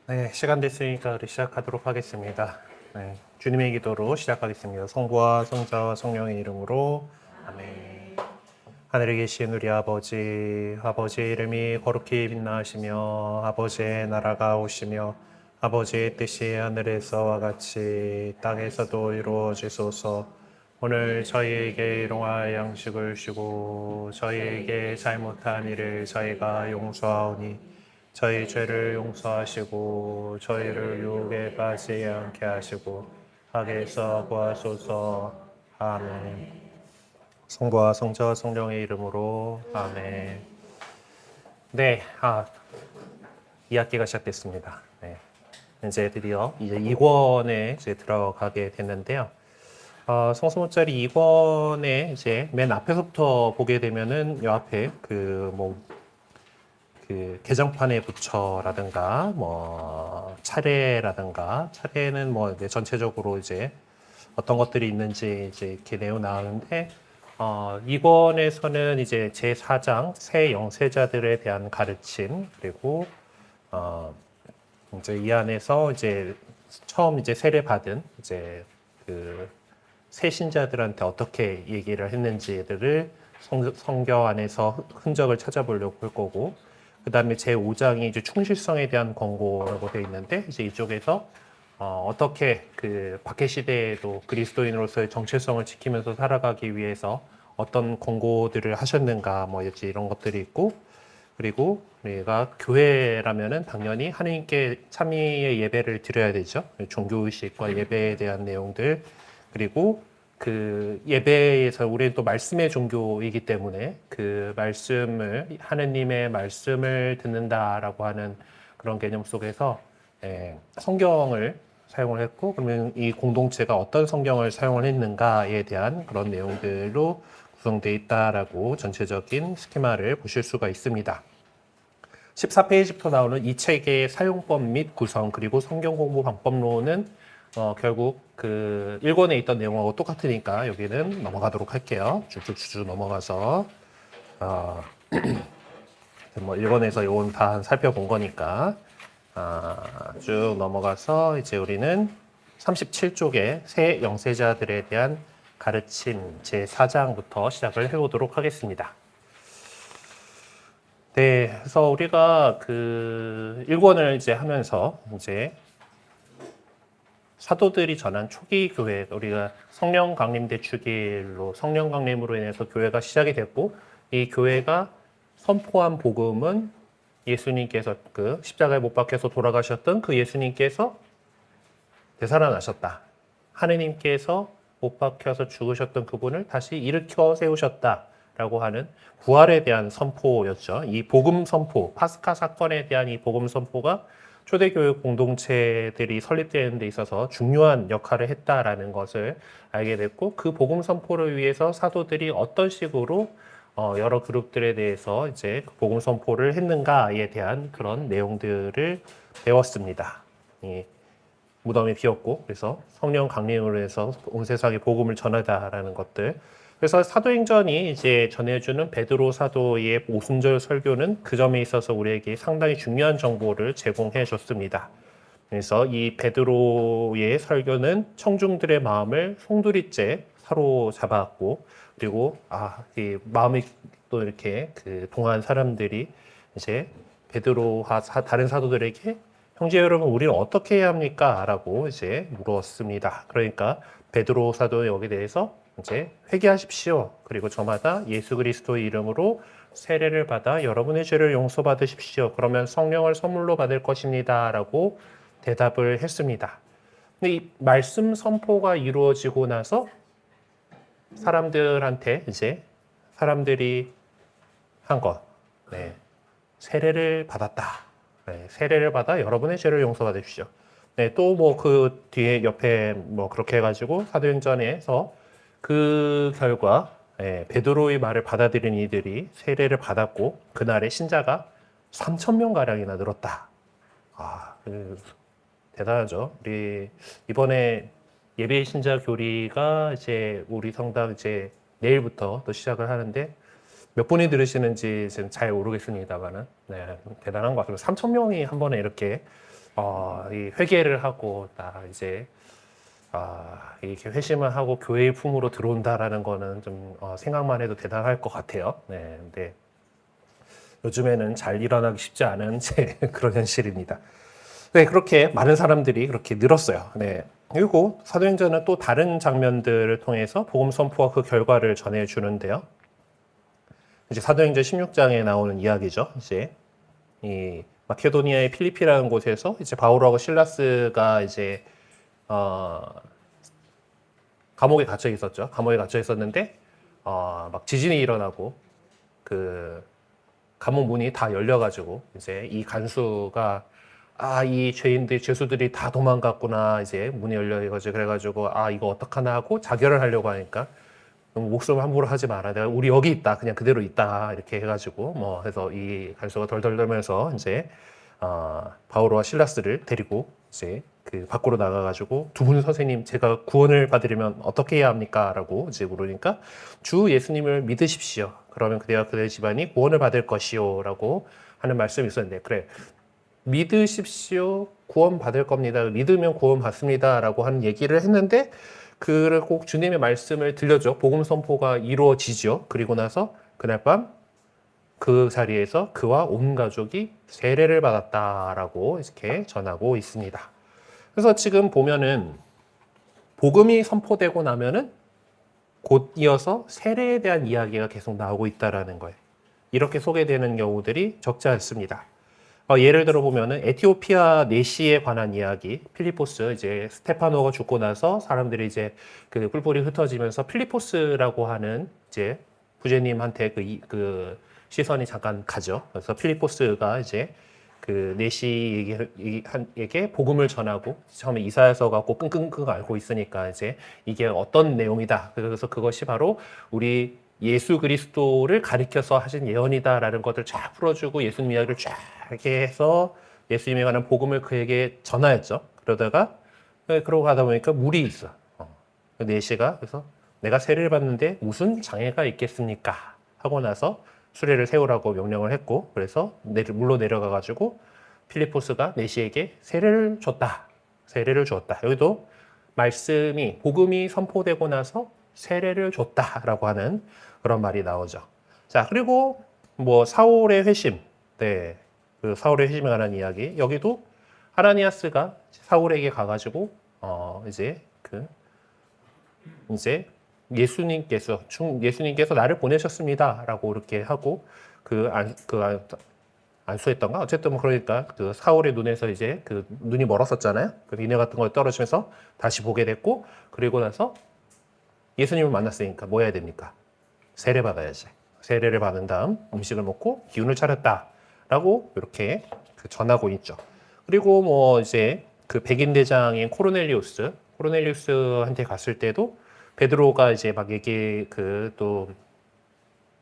네, 시간 됐으니까 우리 시작하도록 하겠습니다. 네, 주님의 기도로 시작하겠습니다. 성부와 성자와 성령의 이름으로 아멘. 하늘에 계신 우리 아버지의 이름이 거룩히 빛나시며 아버지의 나라가 오시며 아버지의 뜻이 하늘에서와 같이 땅에서도 이루어지소서. 오늘 저희에게 일용할 양식을 주고 저희에게 잘못한 일을 저희가 용서하오니 저희 죄를 용서하시고 저희를 유혹에 빠지지 않게 하시고 악에서 구하소서. 아멘. 성부와 성자와 성령의 이름으로 아멘. 네, 2학기가 시작됐습니다. 네, 이제 드디어 이제 2권에 이제 들어가게 됐는데요. 성서문자리 2권에 이제 맨 앞에서부터 보게 되면은 요 앞에 그 개정판의 부처라든가 차례는 이제 전체적으로 이제 어떤 것들이 있는지 이제 이렇게 내어 나오는데 이권에서는 이제 제4장 새 영세자들에 대한 가르침 그리고 이제 이 안에서 이제 처음 이제 세례 받은 이제 그 새 신자들한테 어떻게 얘기를 했는지들을 성경 안에서 흔적을 찾아보려고 할 거고, 그 다음에 제5장이 이제 충실성에 대한 권고라고 되어 있는데, 이제 이쪽에서 어떻게 그 박해 시대에도 그리스도인으로서의 정체성을 지키면서 살아가기 위해서 어떤 권고들을 하셨는가, 이런 것들이 있고, 그리고 우리가 교회라면은 당연히 하나님께 참여의 예배를 드려야 되죠. 종교의식과 예배에 대한 내용들, 그리고 그 예배에서 우리는 또 말씀의 종교이기 때문에 그 말씀을 하느님의 말씀을 듣는다라고 하는 그런 개념 속에서 성경을 사용을 했고, 그러면 이 공동체가 어떤 성경을 사용을 했는가에 대한 그런 내용들로 구성되어 있다라고 전체적인 스키마를 보실 수가 있습니다. 14페이지부터 나오는 이 책의 사용법 및 구성 그리고 성경 공부 방법론은 결국 그 1권에 있던 내용하고 똑같으니까 여기는 넘어가도록 할게요. 쭉쭉 넘어가서 1권에서 요건 다 살펴본 거니까 쭉 넘어가서 이제 우리는 37쪽에 새 영세자들에 대한 가르침 제4장부터 시작을 해보도록 하겠습니다. 네, 그래서 우리가 그 1권을 이제 하면서 이제 사도들이 전한 초기 교회, 우리가 성령 강림 대축일로 성령 강림으로 인해서 교회가 시작이 됐고, 이 교회가 선포한 복음은 예수님께서 그 십자가에 못 박혀서 돌아가셨던 그 예수님께서 되살아나셨다. 하느님께서 못 박혀서 죽으셨던 그분을 다시 일으켜 세우셨다라고 하는 부활에 대한 선포였죠. 이 복음 선포, 파스카 사건에 대한 이 복음 선포가 초대교회 공동체들이 설립되는 데 있어서 중요한 역할을 했다라는 것을 알게 됐고, 그 복음 선포를 위해서 사도들이 어떤 식으로 여러 그룹들에 대해서 이제 복음 선포를 했는가에 대한 그런 내용들을 배웠습니다. 무덤이 비었고, 그래서 성령 강림으로 해서 온 세상에 복음을 전하다라는 것들. 그래서 사도행전이 이제 전해주는 베드로 사도의 오순절 설교는 그 점에 있어서 우리에게 상당히 중요한 정보를 제공해 줬습니다. 그래서 이 베드로의 설교는 청중들의 마음을 송두리째 사로잡았고, 그리고 이 마음이 또 이렇게 그 동한 사람들이 이제 베드로와 다른 사도들에게 형제 여러분, 우리는 어떻게 해야 합니까? 라고 이제 물었습니다. 그러니까 베드로 사도 여기에 대해서 이제 회개하십시오. 그리고 저마다 예수 그리스도의 이름으로 세례를 받아 여러분의 죄를 용서받으십시오. 그러면 성령을 선물로 받을 것입니다. 라고 대답을 했습니다. 근데 이 말씀 선포가 이루어지고 나서 사람들한테 이제 사람들이 한 것, 세례를 받았다. 세례를 받아 여러분의 죄를 용서받으십시오. 또 그 뒤에 옆에 그렇게 해가지고 사도행전에서 그 결과 베드로의 말을 받아들인 이들이 세례를 받았고 그날의 신자가 3,000명 가량이나 늘었다. 대단하죠. 우리 이번에 예배 신자 교리가 이제 우리 성당 이제 내일부터 또 시작을 하는데 몇 분이 들으시는지 지금 잘 모르겠습니다만은 대단한 것 같아요. 3,000명이 한 번에 이렇게 이 회개를 하고 나 이제 이렇게 회심을 하고 교회의 품으로 들어온다라는 거는 좀 생각만 해도 대단할 것 같아요. 네, 근데 요즘에는 잘 일어나기 쉽지 않은 그런 현실입니다. 네, 그렇게 많은 사람들이 그렇게 늘었어요. 네. 그리고 사도행전은 또 다른 장면들을 통해서 복음 선포와 그 결과를 전해주는데요. 이제 사도행전 16장에 나오는 이야기죠. 이제 이 마케도니아의 필리피라는 곳에서 이제 바울하고 실라스가 이제 감옥에 갇혀 있었죠. 감옥에 갇혀 있었는데 막 지진이 일어나고 그 감옥 문이 다 열려가지고 이제 이 간수가 이 죄인들 죄수들이 다 도망갔구나 이제 문이 열려가지고 그래가지고 이거 어떡하나 하고 자결을 하려고 하니까 목숨을 함부로 하지 마라. 내가 우리 여기 있다. 그냥 그대로 있다. 이렇게 해가지고 뭐 해서 이 간수가 덜덜 떨면서 이제 바오로와 실라스를 데리고 이제 그 밖으로 나가가지고 두 분 선생님 제가 구원을 받으려면 어떻게 해야 합니까? 라고 이제 물으니까 주 예수님을 믿으십시오. 그러면 그대와 그대 집안이 구원을 받을 것이요. 라고 하는 말씀이 있었는데 그래 믿으십시오. 구원 받을 겁니다. 믿으면 구원 받습니다. 라고 하는 얘기를 했는데 그를 꼭 주님의 말씀을 들려줘. 복음 선포가 이루어지죠. 그리고 나서 그날 밤 그 자리에서 그와 온 가족이 세례를 받았다라고 이렇게 전하고 있습니다. 그래서 지금 보면은 복음이 선포되고 나면은 곧 이어서 세례에 대한 이야기가 계속 나오고 있다라는 거예요. 이렇게 소개되는 경우들이 적지 않습니다. 예를 들어 보면은 에티오피아 내시에 관한 이야기, 필리포스 이제 스테파노가 죽고 나서 사람들이 이제 그 뿔뿔이 흩어지면서 필리포스라고 하는 이제 부제님한테 그 시선이 잠깐 가죠. 그래서 필리포스가 이제 그 내시에게 복음을 전하고 처음에 이사야서 갖고 끙끙끙 앓고 있으니까 이제 이게 어떤 내용이다. 그래서 그것이 바로 우리 예수 그리스도를 가리켜서 하신 예언이다라는 것을 쫙 풀어주고 예수님 이야기를 쫙 이렇게 해서 예수님에 관한 복음을 그에게 전하였죠. 그러고 가다 보니까 물이 있어. 내시가 그래서 내가 세례를 받는데 무슨 장애가 있겠습니까? 하고 나서 수레를 세우라고 명령을 했고 그래서 물로 내려가 가지고 필리포스가 내시에게 세례를 줬다. 세례를 주었다. 여기도 말씀이 복음이 선포되고 나서 세례를 줬다라고 하는 그런 말이 나오죠. 자, 그리고 뭐 사울의 회심. 네. 그 사울의 회심에 관한 이야기. 여기도 하나니아스가 사울에게 가 가지고 이제 예수님께서 나를 보내셨습니다라고 이렇게 하고 안수했던가 어쨌든 뭐 그러니까 그 사울의 눈에서 이제 그 눈이 멀었었잖아요. 그 인해 같은 거 떨어지면서 다시 보게 됐고 그리고 나서 예수님을 만났으니까 뭐 해야 됩니까? 세례 받아야지. 세례를 받은 다음 음식을 먹고 기운을 차렸다라고 이렇게 전하고 있죠. 그리고 뭐 이제 그 백인 대장인 코르넬리우스한테 갔을 때도 베드로가 이제 막 또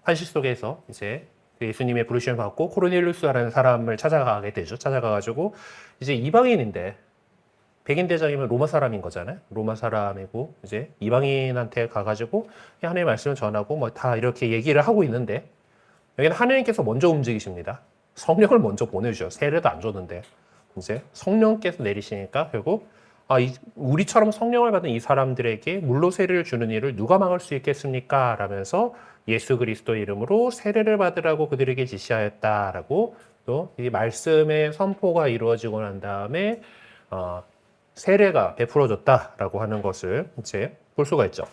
환실 속에서 이제 예수님의 부르심을 받고 코르넬리우스라는 사람을 찾아가게 되죠. 찾아가가지고 이제 이방인인데 백인 대장이면 로마 사람인 거잖아요. 로마 사람이고 이제 이방인한테 가가지고 하나님의 말씀을 전하고 뭐 다 이렇게 얘기를 하고 있는데 여기는 하나님께서 먼저 움직이십니다. 성령을 먼저 보내주죠. 세례도 안 줬는데 이제 성령께서 내리시니까 결국 우리처럼 성령을 받은 이 사람들에게 물로 세례를 주는 일을 누가 막을 수 있겠습니까? 라면서 예수 그리스도 이름으로 세례를 받으라고 그들에게 지시하였다라고 또 이 말씀의 선포가 이루어지고 난 다음에 세례가 베풀어졌다라고 하는 것을 이제 볼 수가 있죠.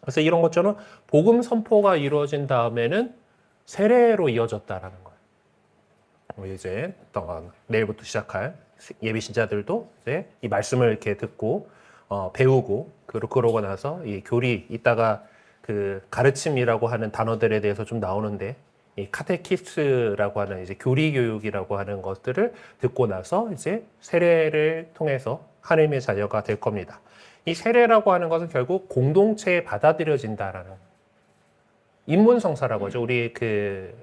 그래서 이런 것처럼 복음 선포가 이루어진 다음에는 세례로 이어졌다라는 거예요. 이제 내일부터 시작할 예비 신자들도 이제 이 말씀을 이렇게 듣고 배우고 그러고 나서 이 교리 이따가 그 가르침이라고 하는 단어들에 대해서 좀 나오는데 이 카테키스라고 하는 이제 교리 교육이라고 하는 것들을 듣고 나서 이제 세례를 통해서 하나님의 자녀가 될 겁니다. 이 세례라고 하는 것은 결국 공동체에 받아들여진다라는 입문성사라고 하죠. 우리 그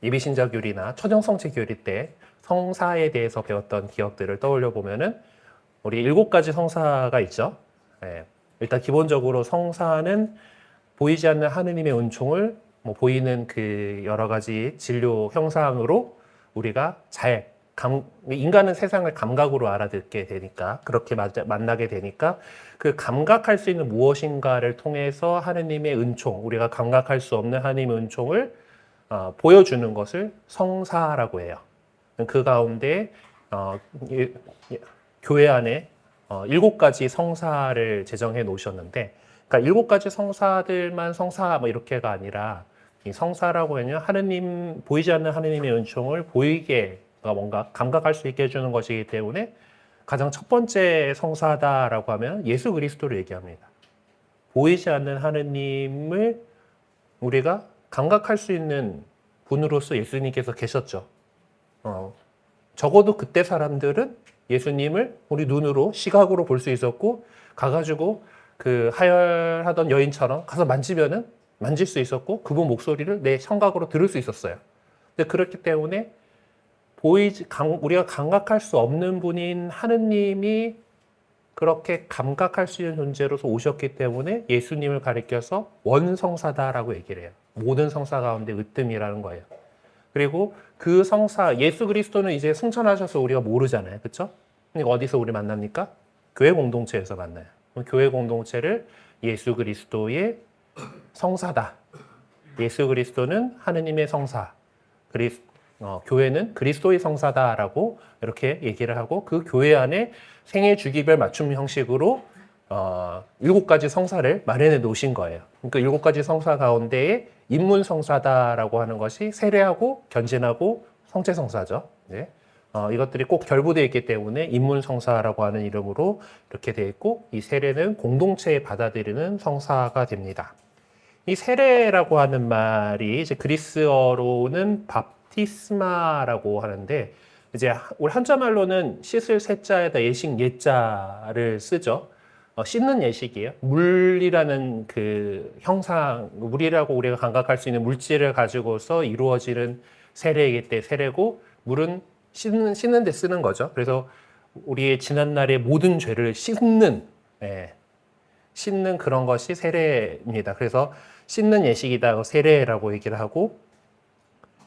예비신자 교리나 초정성체 교리 때 성사에 대해서 배웠던 기억들을 떠올려 보면은 우리 7가지 성사가 있죠. 일단 기본적으로 성사는 보이지 않는 하느님의 은총을 보이는 그 여러 가지 진료 형상으로 우리가 잘 인간은 세상을 감각으로 알아듣게 되니까, 그렇게 만나게 되니까, 그 감각할 수 있는 무엇인가를 통해서 하느님의 은총, 우리가 감각할 수 없는 하느님의 은총을 보여주는 것을 성사라고 해요. 그 가운데 교회 안에 7가지 성사를 제정해 놓으셨는데, 그러니까 7가지 성사들만 성사 뭐 이렇게가 아니라, 이 성사라고 하면 하느님, 보이지 않는 하느님의 은총을 보이게, 뭔가 감각할 수 있게 해주는 것이기 때문에 가장 첫 번째 성사다라고 하면 예수 그리스도를 얘기합니다. 보이지 않는 하느님을 우리가 감각할 수 있는 분으로서 예수님께서 계셨죠. 적어도 그때 사람들은 예수님을 우리 눈으로 시각으로 볼 수 있었고, 가가지고 그 하혈하던 여인처럼 가서 만질 수 있었고, 그분 목소리를 내 청각으로 들을 수 있었어요. 근데 그렇기 때문에 우리가 감각할 수 없는 분인 하느님이 그렇게 감각할 수 있는 존재로서 오셨기 때문에 예수님을 가리켜서 원성사다라고 얘기를 해요. 모든 성사 가운데 으뜸이라는 거예요. 그리고 그 성사, 예수 그리스도는 이제 승천하셔서 우리가 모르잖아요. 그렇죠? 그러니까 어디서 우리 만납니까? 교회 공동체에서 만나요. 교회 공동체를 예수 그리스도의 성사다. 예수 그리스도는 하느님의 성사. 교회는 그리스도의 성사다라고 이렇게 얘기를 하고, 그 교회 안에 생애 주기별 맞춤 형식으로 7가지 성사를 마련해 놓으신 거예요. 그러니까 7가지 성사 가운데에 인문 성사다라고 하는 것이 세례하고 견진하고 성체 성사죠. 네. 이것들이 꼭 결부되어 있기 때문에 인문 성사라고 하는 이름으로 이렇게 되어 있고, 이 세례는 공동체에 받아들이는 성사가 됩니다. 이 세례라고 하는 말이 이제 그리스어로는 바티스마라고 하는데, 이제 우리 한자 말로는 씻을 세자에다 예식 예자를 쓰죠. 씻는 예식이에요. 물이라는 그 형상, 물이라고 우리가 감각할 수 있는 물질을 가지고서 이루어지는 세례이기 때문에 세례고, 물은 씻는 데 쓰는 거죠. 그래서 우리의 지난날의 모든 죄를 씻는 그런 것이 세례입니다. 그래서 씻는 예식이다, 세례라고 얘기를 하고,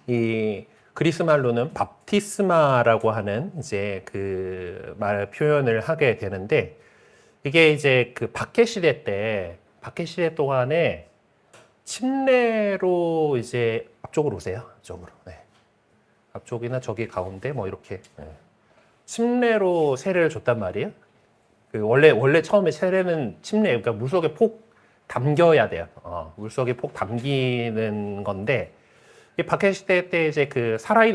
이 그리스 말로는 밥티스마라고 하는 이제 그 말 표현을 하게 되는데, 이게 이제 그 박해 시대 동안에 침례로 이제 앞쪽으로 오세요. 앞쪽으로. 네. 앞쪽이나 저기 가운데 뭐 이렇게 침례로 세례를 줬단 말이에요. 원래 처음에 세례는 침례, 그러니까 물속에 폭 담겨야 돼요. 물속에 폭 담기는 건데, 이 박해 시대 때 이제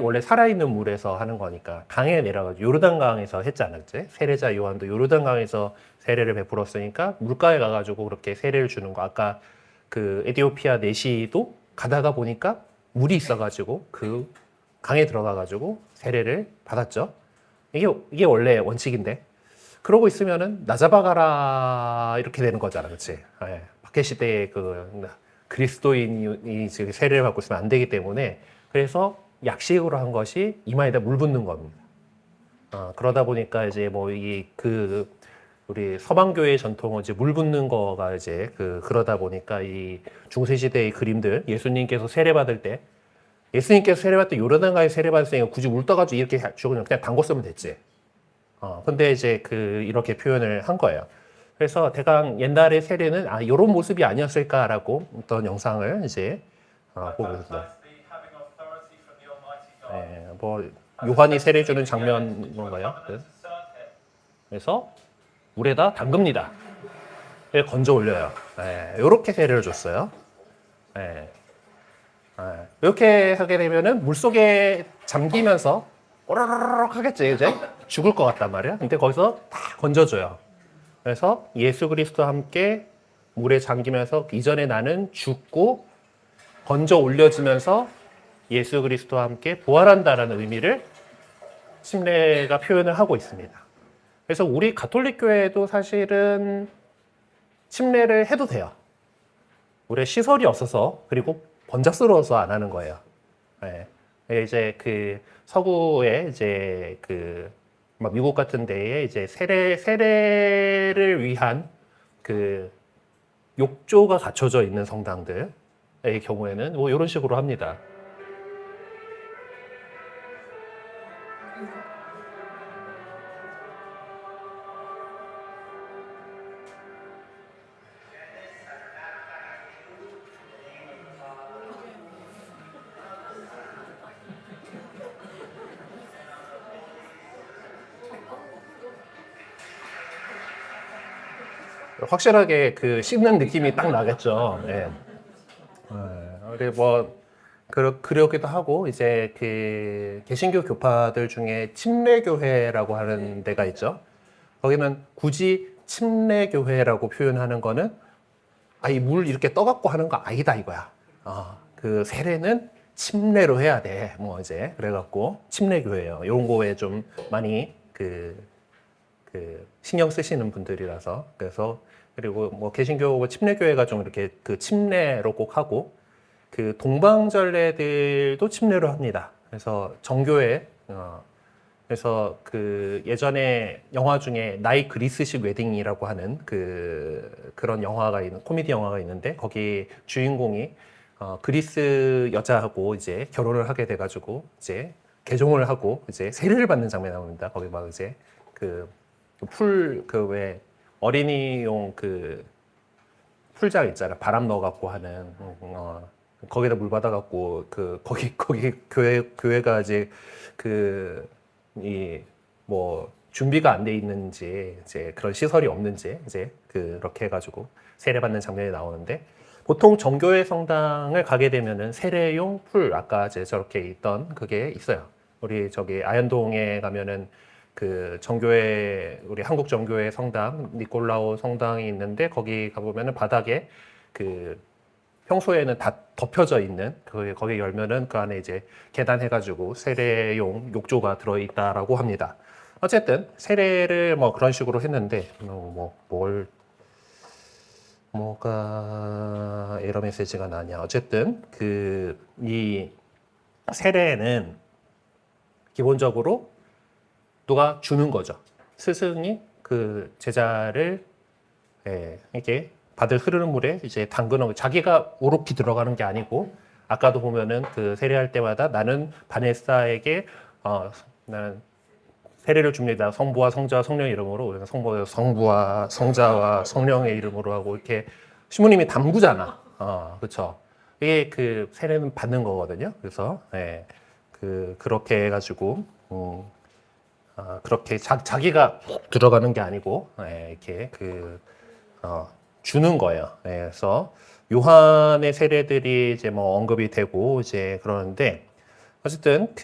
원래 살아있는 물에서 하는 거니까 강에 내려가지고 요르단강에서 했잖아요. 세례자 요한도 요르단강에서 세례를 베풀었으니까 물가에 가가지고 그렇게 세례를 주는 거. 아까 그 에티오피아 내시도 가다가 보니까 물이 있어가지고 그 강에 들어가가지고 세례를 받았죠. 이게 원래 원칙인데, 그러고 있으면은 나 잡아가라 이렇게 되는 거잖아, 그렇지? 박해 시대에 그리스도인이 세례를 받고 있으면 안 되기 때문에, 그래서 약식으로 한 것이 이마에다 물 붓는 겁니다. 그러다 보니까 이제 우리 서방교회의 전통은 이제 물 붓는 거가 이제 그러다 보니까 이 중세 시대의 그림들, 예수님께서 세례받을 때 요르단강에 세례받았으니까 굳이 물 떠가지고 이렇게 그냥 담궜으면 됐지. 근데 이제 이렇게 표현을 한 거예요. 그래서 대강 옛날의 세례는 이런 모습이 아니었을까라고 어떤 영상을 이제 보고 있습니다. 네, 뭐 요한이 세례 주는 장면 뭔가요? 그래서 물에다 담급니다. 건져 올려요. 이렇게 세례를 줬어요. 이렇게 하게 되면은 물 속에 잠기면서 오르르륵 하겠지, 이제 죽을 것 같단 말이야. 근데 거기서 다 건져줘요. 그래서 예수 그리스도와 함께 물에 잠기면서 이전에 나는 죽고 건져 올려지면서 예수 그리스도와 함께 부활한다라는 의미를 침례가 표현을 하고 있습니다. 그래서 우리 가톨릭 교회도 사실은 침례를 해도 돼요. 우리 시설이 없어서, 그리고 번잡스러워서 안 하는 거예요. 이제 서구에 이제 미국 같은 데에 이제 세례를 위한 욕조가 갖춰져 있는 성당들의 경우에는 뭐 이런 식으로 합니다. 확실하게 그 씹는 느낌이 딱 나겠죠. 예. 그리고 뭐 그러기도 하고 이제 그 개신교 교파들 중에 침례교회라고 하는 데가 있죠. 거기는 굳이 침례교회라고 표현하는 거는 이 물 이렇게 떠갖고 하는 거 아니다 이거야. 그 세례는 침례로 해야 돼. 뭐 이제 그래갖고 침례교회예요. 이런 거에 좀 많이 그 신경 쓰시는 분들이라서 그래서 그리고 뭐 개신교 침례교회가 좀 이렇게 그 침례로 꼭 하고 그 동방절례들도 침례로 합니다. 그래서 정교회 그래서 그 예전에 영화 중에 나이 그리스식 웨딩이라고 하는 그런 영화가 있는 코미디 영화가 있는데 거기 주인공이 그리스 여자하고 이제 결혼을 하게 돼가지고 이제 개종을 하고 이제 세례를 받는 장면이 나옵니다. 거기 막 이제 왜 어린이용 그 풀장 있잖아. 바람 넣어갖고 하는 거기다 물 받아갖고 거기 교회가 이제 뭐 준비가 안 돼 있는지 이제 그런 시설이 없는지 이제 그렇게 해가지고 세례받는 장면이 나오는데 보통 정교회 성당을 가게 되면은 세례용 풀 아까 이제 저렇게 있던 그게 있어요. 우리 저기 아현동에 가면은 그 정교회 우리 한국 정교회 성당 니콜라오 성당이 있는데 거기 가보면은 바닥에 평소에는 다 덮여져 있는 거기 열면은 그 안에 이제 계단해가지고 세례용 욕조가 들어있다라고 합니다. 어쨌든 세례를 뭐 그런 식으로 했는데 뭐가 에러 메시지가 나냐. 어쨌든 이 세례는 기본적으로 누가 주는 거죠. 스승이 그 제자를 이렇게 받을 흐르는 물에 이제 담그는 자기가 오롯이 들어가는 게 아니고 아까도 보면은 그 세례할 때마다 나는 바네사에게 나는 세례를 줍니다. 성부와 성자와 성령의 이름으로 우리가 성부와 성자와 성령의 이름으로 하고 이렇게 신부님이 담그잖아. 그렇죠. 이게 그 세례는 받는 거거든요. 그래서 그렇게 해가지고 그렇게 자기가 들어가는 게 아니고 이렇게 주는 거예요. 그래서 요한의 세례들이 이제 뭐 언급이 되고 이제 그러는데 어쨌든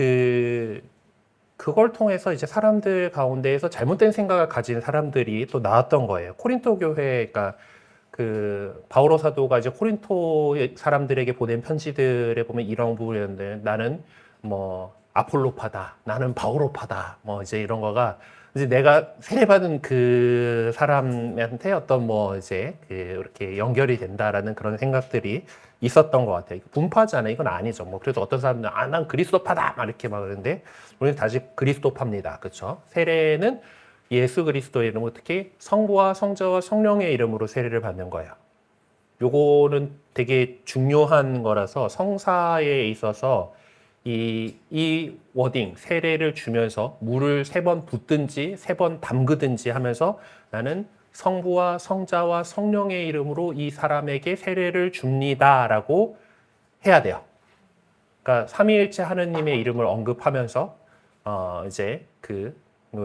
그걸 통해서 이제 사람들 가운데에서 잘못된 생각을 가진 사람들이 또 나왔던 거예요. 코린토 교회, 그러니까 바오로 사도가 이제 코린토 사람들에게 보낸 편지들에 보면 이런 부분이었는데 나는 뭐 아폴로파다, 나는 바오로파다, 뭐 이제 이런 거가 이제 내가 세례받은 그 사람한테 어떤 뭐 이제 이렇게 연결이 된다라는 그런 생각들이 있었던 것 같아요. 분파잖아요. 이건 아니죠. 뭐 그래도 어떤 사람들은 난 그리스도파다 막 이렇게 막 그러는데 우리는 다시 그리스도파입니다. 그렇죠? 세례는 예수 그리스도의 이름으로 특히 성부와 성자와 성령의 이름으로 세례를 받는 거예요. 요거는 되게 중요한 거라서 성사에 있어서 이 워딩, 세례를 주면서 물을 3번 붓든지 3번 담그든지 하면서 나는 성부와 성자와 성령의 이름으로 이 사람에게 세례를 줍니다라고 해야 돼요. 그러니까 삼위일체 하느님의 이름을 언급하면서 이제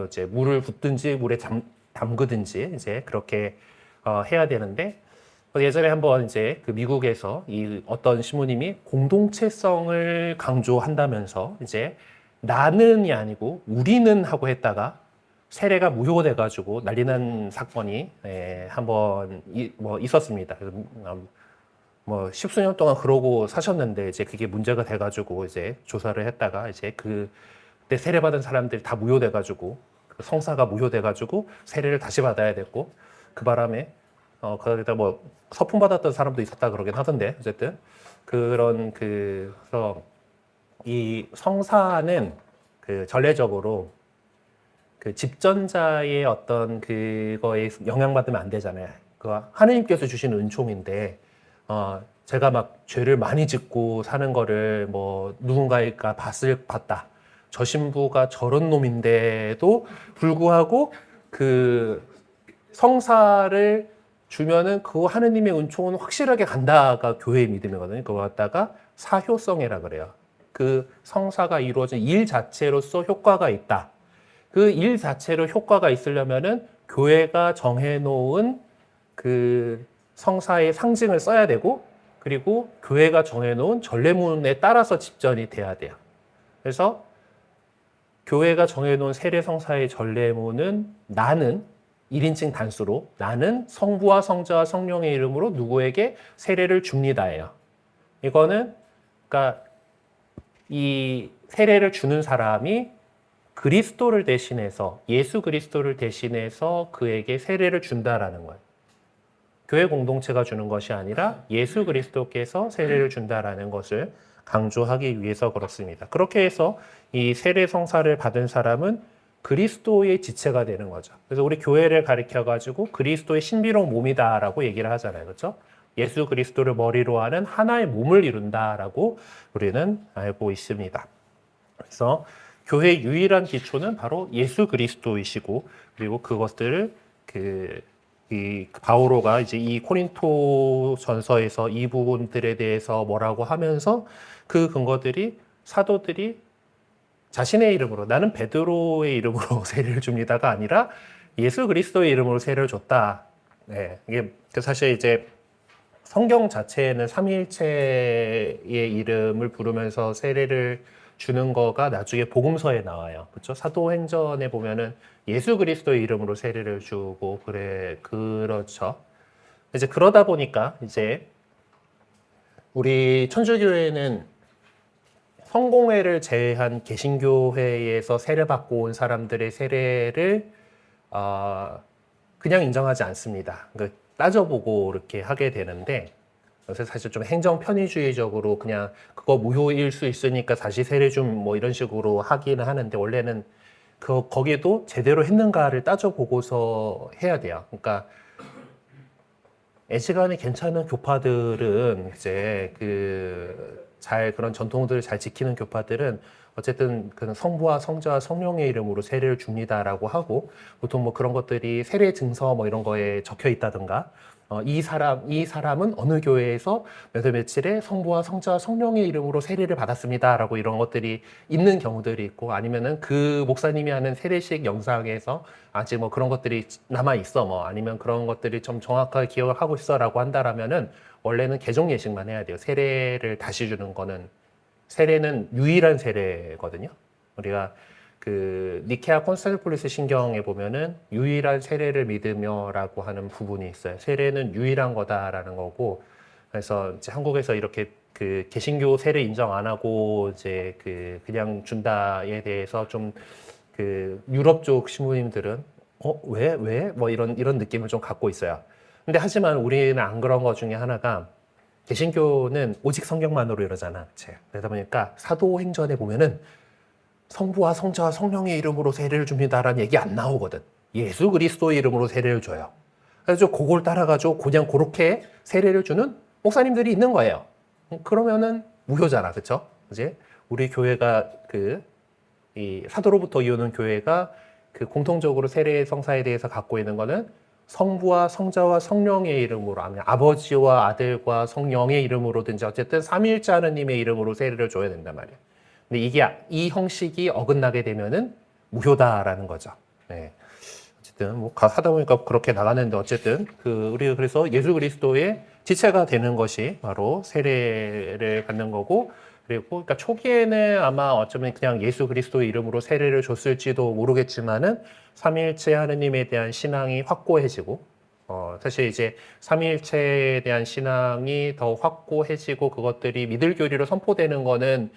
이제 물을 붓든지 물에 담그든지 이제 그렇게 해야 되는데 예전에 한번 이제 미국에서 이 어떤 신부님이 공동체성을 강조한다면서 이제 나는이 아니고 우리는 하고 했다가 세례가 무효돼가지고 난리난 사건이 한번 있었습니다. 그래서 뭐 십수년 동안 그러고 사셨는데 이제 그게 문제가 돼가지고 이제 조사를 했다가 이제 그때 세례받은 사람들이 다 무효돼가지고 성사가 무효돼가지고 세례를 다시 받아야 됐고 그 바람에 거기다 뭐 서품 받았던 사람도 있었다 그러긴 하던데 어쨌든 그래서 이 성사는 전례적으로 집전자의 어떤 그거에 영향받으면 안 되잖아요. 하느님께서 주신 은총인데 제가 막 죄를 많이 짓고 사는 거를 뭐 누군가가 봤다. 저 신부가 저런 놈인데도 불구하고 성사를 주면은 그 하느님의 은총은 확실하게 간다가 교회의 믿음이거든요. 그거 갖다가 사효성이라 그래요. 그 성사가 이루어진 일 자체로서 효과가 있다. 그 일 자체로 효과가 있으려면은 교회가 정해놓은 그 성사의 상징을 써야 되고, 그리고 교회가 정해놓은 전례문에 따라서 집전이 돼야 돼요. 그래서 교회가 정해놓은 세례성사의 전례문은 나는 1인칭 단수로 나는 성부와 성자와 성령의 이름으로 누구에게 세례를 줍니다예요. 이거는 그러니까 이 세례를 주는 사람이 그리스도를 대신해서 예수 그리스도를 대신해서 그에게 세례를 준다라는 거예요. 교회 공동체가 주는 것이 아니라 예수 그리스도께서 세례를 준다라는 것을 강조하기 위해서 그렇습니다. 그렇게 해서 이 세례 성사를 받은 사람은 그리스도의 지체가 되는 거죠. 그래서 우리 교회를 가리켜가지고 그리스도의 신비로운 몸이다라고 얘기를 하잖아요. 그렇죠? 예수 그리스도를 머리로 하는 하나의 몸을 이룬다라고 우리는 알고 있습니다. 그래서 교회의 유일한 기초는 바로 예수 그리스도이시고, 그리고 그것들을 이 바오로가 이제 이 코린토 전서에서 이 부분들에 대해서 뭐라고 하면서 그 근거들이 사도들이 자신의 이름으로, 나는 베드로의 이름으로 세례를 줍니다가 아니라 예수 그리스도의 이름으로 세례를 줬다. 네, 이게 사실 이제 성경 자체에는 삼위일체의 이름을 부르면서 세례를 주는 거가 나중에 복음서에 나와요. 그렇죠? 사도행전에 보면은 예수 그리스도의 이름으로 세례를 주고 그렇죠. 이제 그러다 보니까 이제 우리 천주교회는 성공회를 제외한 개신교회에서 세례받고 온 사람들의 세례를 그냥 인정하지 않습니다. 그러니까 따져보고 이렇게 하게 되는데, 그래서 사실 좀 행정 편의주의적으로 그냥 그거 무효일 수 있으니까 다시 세례 좀 뭐 이런 식으로 하기는 하는데, 원래는 거기에도 제대로 했는가를 따져보고서 해야 돼요. 그러니까 애지간히 괜찮은 교파들은 이제 그런 전통들을 잘 지키는 교파들은 어쨌든 그 성부와 성자와 성령의 이름으로 세례를 줍니다라고 하고, 보통 뭐 그런 것들이 세례 증서 뭐 이런 거에 적혀 있다든가, 이 사람은 어느 교회에서 몇 월 며칠에 성부와 성자와 성령의 이름으로 세례를 받았습니다라고 이런 것들이 있는 경우들이 있고, 아니면은 그 목사님이 하는 세례식 영상에서 아직 뭐 그런 것들이 남아 있어, 뭐 아니면 그런 것들이 좀 정확하게 기억을 하고 있어라고 한다라면은 원래는 개종 예식만 해야 돼요. 세례를 다시 주는 거는, 세례는 유일한 세례거든요. 우리가 그 니케아 콘스탄티노플리스 신경에 보면은 유일한 세례를 믿으며라고 하는 부분이 있어요. 세례는 유일한 거다라는 거고, 그래서 이제 한국에서 이렇게 그 개신교 세례 인정 안 하고 이제 그냥 준다에 대해서 좀 그 유럽 쪽 신부님들은 왜? 뭐 이런 느낌을 좀 갖고 있어요. 근데 하지만 우리는 안 그런 것 중에 하나가, 개신교는 오직 성경만으로 이러잖아. 그치? 그러다 보니까 사도행전에 보면은 성부와 성자와 성령의 이름으로 세례를 줍니다라는 얘기 안 나오거든. 예수 그리스도의 이름으로 세례를 줘요. 그래서 그걸 따라가지고 그냥 그렇게 세례를 주는 목사님들이 있는 거예요. 그러면은 무효잖아. 그쵸? 이제 우리 교회가 이 사도로부터 이오는 교회가 공통적으로 세례 성사에 대해서 갖고 있는 거는 성부와 성자와 성령의 이름으로, 아니면 아버지와 아들과 성령의 이름으로든지 어쨌든 삼위일체 하느님의 이름으로 세례를 줘야 된단 말이에요. 근데 이 형식이 어긋나게 되면은 무효다라는 거죠. 네. 어쨌든 뭐 하다 보니까 그렇게 나가는데, 어쨌든 우리가 그래서 예수 그리스도의 지체가 되는 것이 바로 세례를 갖는 거고, 그리고 그러니까 초기에는 아마 어쩌면 그냥 예수 그리스도의 이름으로 세례를 줬을지도 모르겠지만은 삼위일체 하느님에 대한 신앙이 확고해지고, 사실 이제 삼위일체에 대한 신앙이 더 확고해지고 그것들이 믿을 교리로 선포되는 거는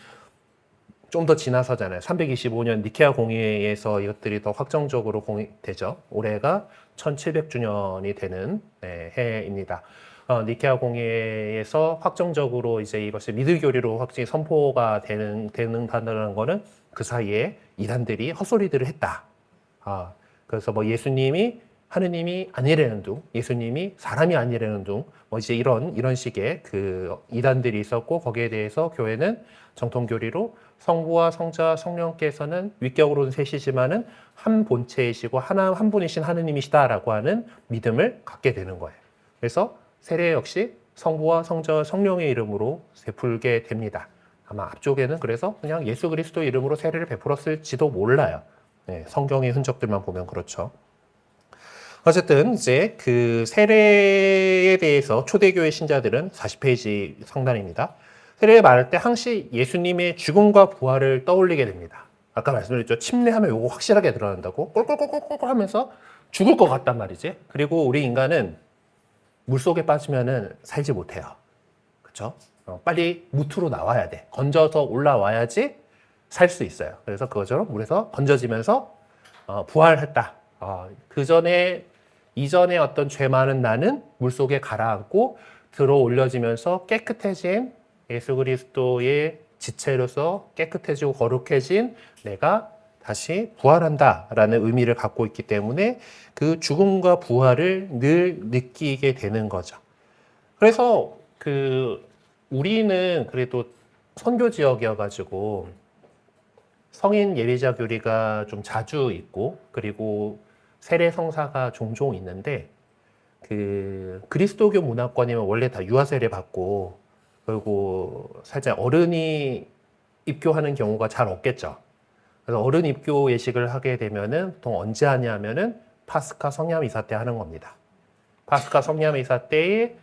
좀 더 지나서잖아요. 325년 니케아 공의회에서 이것들이 더 확정적으로 공의되죠. 올해가 1700주년이 되는 해입니다. 니케아 공의회에서 확정적으로 이제 이것이 믿을 교리로 확정이 선포가 되는다는 거는 그 사이에 이단들이 헛소리들을 했다. 그래서 뭐 예수님이 하느님이 아니라는 둥, 예수님이 사람이 아니라는 둥, 뭐 이제 이런 식의 이단들이 있었고, 거기에 대해서 교회는 정통교리로 성부와 성자 성령께서는 위격으로는 셋이지만은 한 본체이시고 한 분이신 하느님이시다라고 하는 믿음을 갖게 되는 거예요. 그래서 세례 역시 성부와 성자와 성령의 이름으로 베풀게 됩니다. 아마 앞쪽에는 그래서 그냥 예수 그리스도 이름으로 세례를 베풀었을지도 몰라요. 네, 성경의 흔적들만 보면 그렇죠. 어쨌든 이제 그 세례에 대해서 초대교회 신자들은 40페이지 상단입니다. 세례를 말할 때 항시 예수님의 죽음과 부활을 떠올리게 됩니다. 아까 말씀드렸죠. 침례하면 요거 확실하게 드러난다고 꼴꼴꼴꼴꼴 하면서 죽을 것 같단 말이지. 그리고 우리 인간은 물속에 빠지면은 살지 못해요. 그렇죠? 빨리 무트로 나와야 돼. 건져서 올라와야지 살 수 있어요. 그래서 그것처럼 물에서 건져지면서 부활했다. 그 전에 이전에 어떤 죄 많은 나는 물속에 가라앉고 들어 올려지면서 깨끗해진 예수 그리스도의 지체로서 깨끗해지고 거룩해진 내가 다시 부활한다라는 의미를 갖고 있기 때문에 그 죽음과 부활을 늘 느끼게 되는 거죠. 그래서 우리는 그래도 선교 지역이어가지고 성인 예비자 교리가 좀 자주 있고 그리고 세례 성사가 종종 있는데 그리스도교 문화권이면 원래 다 유아 세례 받고 그리고 살짝 어른이 입교하는 경우가 잘 없겠죠. 그래서 어른 입교 예식을 하게 되면은 보통 언제 하냐면은 파스카 성령 이사 때 하는 겁니다. 파스카 성령 이사 때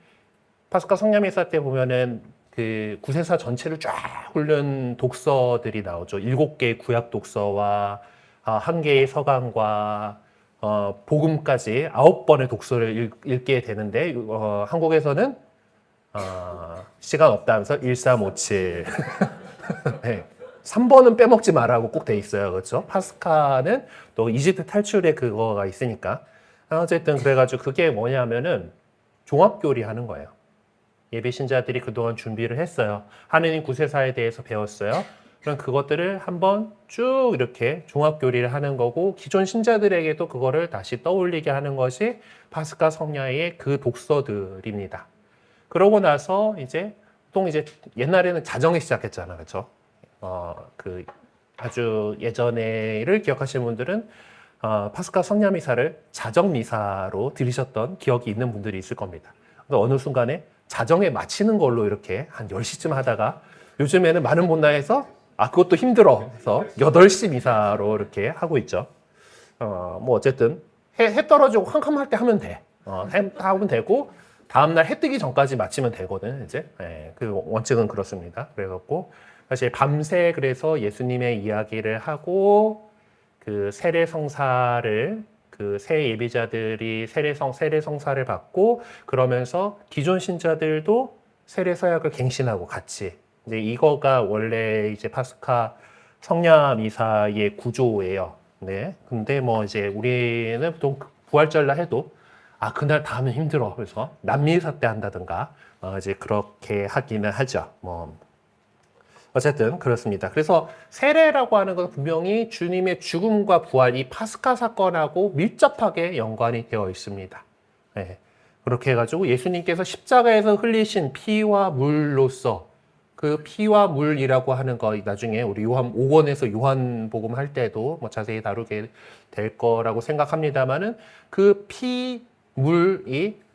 보면은 그 구세사 전체를 쫙 훑는 독서들이 나오죠. 7개의 구약 독서와 1개의 서강과 복음까지 9번의 독서를 읽게 되는데 한국에서는 시간 없다 하면서 1357 네. 3번은 빼먹지 말라고 꼭 돼 있어요. 그렇죠? 파스카는 또 이집트 탈출의 그거가 있으니까. 어쨌든 그래가지고 그게 뭐냐면은 종합교리 하는 거예요. 예배 신자들이 그동안 준비를 했어요. 하느님 구세사에 대해서 배웠어요. 그럼 그것들을 한번 쭉 이렇게 종합교리를 하는 거고 기존 신자들에게도 그거를 다시 떠올리게 하는 것이 파스카 성야의 그 독서들입니다. 그러고 나서 보통 옛날에는 자정에 시작했잖아. 그렇죠? 아주 예전에를 기억하시는 분들은 파스카 성야 미사를 자정 미사로 들으셨던 기억이 있는 분들이 있을 겁니다. 어느 순간에 자정에 마치는 걸로 이렇게 한 10시쯤 하다가 요즘에는 많은 본당에서 그것도 힘들어. 그래서 8시 미사로 이렇게 하고 있죠. 뭐 어쨌든 해 떨어지고 캄캄할 때 하면 돼. 하면 되고 다음날 해 뜨기 전까지 마치면 되거든. 그 원칙은 그렇습니다. 그래갖고 사실 밤새 그래서 예수님의 이야기를 하고 그 세례 성사를 그 새 예비자들이 세례 성사를 받고 그러면서 기존 신자들도 세례 서약을 갱신하고 같이 이거가 원래 파스카 성야 미사의 구조예요. 네. 근데 뭐 우리는 보통 부활절날 해도 그날 다 하면 힘들어. 그래서 남미사 때 한다든가 그렇게 하기는 하죠. 뭐 어쨌든 그렇습니다. 그래서 세례라고 하는 것은 분명히 주님의 죽음과 부활, 이 파스카 사건하고 밀접하게 연관이 되어 있습니다. 네. 그렇게 해가지고 예수님께서 십자가에서 흘리신 피와 물로서 그 피와 물이라고 하는 거 나중에 우리 요한 5권에서 요한복음 할 때도 뭐 자세히 다루게 될 거라고 생각합니다만은 그 피,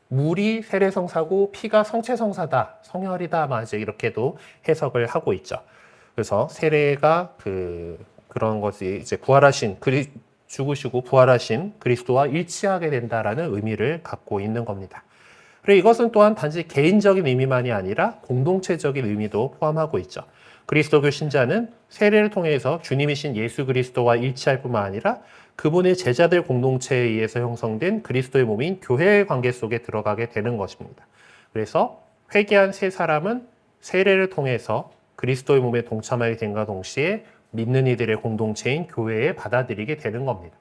물이 세례성사고 피가 성체성사다, 성혈이다, 이렇게도 해석을 하고 있죠. 그래서 세례가 그런 것이 부활하신 죽으시고 부활하신 그리스도와 일치하게 된다라는 의미를 갖고 있는 겁니다. 그리고 이것은 또한 단지 개인적인 의미만이 아니라 공동체적인 의미도 포함하고 있죠. 그리스도교 신자는 세례를 통해서 주님이신 예수 그리스도와 일치할 뿐만 아니라 그분의 제자들 공동체에 의해서 형성된 그리스도의 몸인 교회의 관계 속에 들어가게 되는 것입니다. 그래서 회개한 세 사람은 세례를 통해서 그리스도의 몸에 동참하게 된과 동시에 믿는 이들의 공동체인 교회에 받아들이게 되는 겁니다.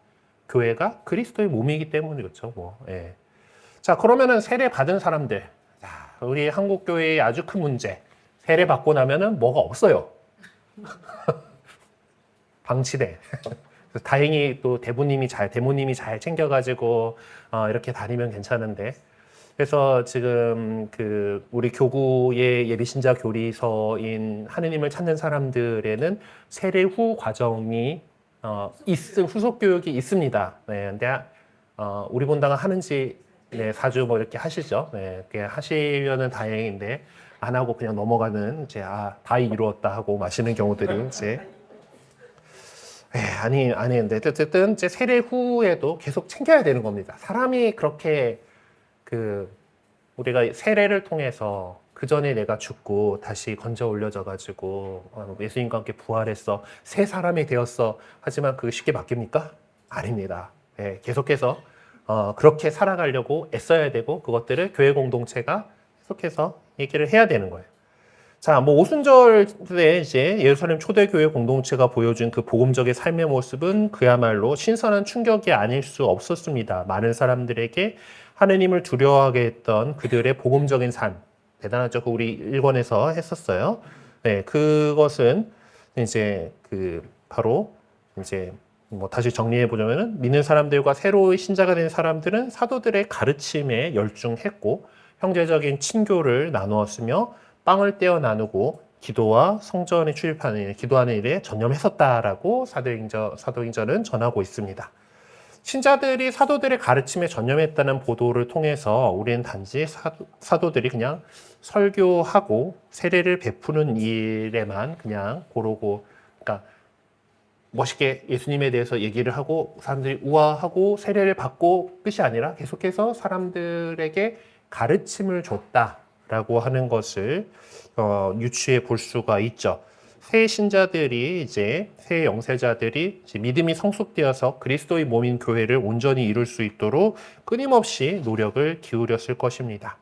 교회가 그리스도의 몸이기 때문이겠죠. 자, 그러면은 세례 받은 사람들, 우리 한국 교회의 아주 큰 문제, 세례 받고 나면은 뭐가 없어요. 방치돼. 다행히 또 대모님이 잘 챙겨가지고 이렇게 다니면 괜찮은데. 그래서 지금 우리 교구의 예비신자 교리서인 하느님을 찾는 사람들에는 세례 후 과정이 후속 교육이 있습니다. 네, 근데 우리 본당은 하는지 4주 뭐 이렇게 하시죠. 그렇게 하시면은 다행인데 안 하고 그냥 넘어가는 다 이루었다 하고 마시는 경우들이 아니, 근데 어쨌든 이제 세례 후에도 계속 챙겨야 되는 겁니다. 사람이 그렇게 그 우리가 세례를 통해서 그 전에 내가 죽고 다시 건져 올려져 가지고 예수님과 함께 부활했어, 새 사람이 되었어. 하지만 그게 쉽게 바뀝니까? 아닙니다. 예, 계속해서 그렇게 살아가려고 애써야 되고 그것들을 교회 공동체가 계속해서 얘기를 해야 되는 거예요. 자, 뭐 오순절에 이제 예루살렘 초대교회 공동체가 보여준 그 복음적인 삶의 모습은 그야말로 신선한 충격이 아닐 수 없었습니다. 많은 사람들에게 하느님을 두려워하게 했던 그들의 복음적인 삶, 대단하죠. 그 우리 일권에서 했었어요. 네, 그것은 이제 바로 이제 뭐 다시 정리해 보자면은 믿는 사람들과 새로이 신자가 된 사람들은 사도들의 가르침에 열중했고 형제적인 친교를 나누었으며 빵을 떼어 나누고 기도와 성전에 출입하는 일, 기도하는 일에 전념했었다라고 사도행전은 전하고 있습니다. 신자들이 사도들의 가르침에 전념했다는 보도를 통해서 우리는 단지 사도들이 그냥 설교하고 세례를 베푸는 일에만 그냥 고르고, 그러니까 멋있게 예수님에 대해서 얘기를 하고 사람들이 우아하고 세례를 받고 끝이 아니라 계속해서 사람들에게 가르침을 줬다라고 하는 것을 유추해 볼 수가 있죠. 새 신자들이 새 영세자들이 믿음이 성숙되어서 그리스도의 몸인 교회를 온전히 이룰 수 있도록 끊임없이 노력을 기울였을 것입니다.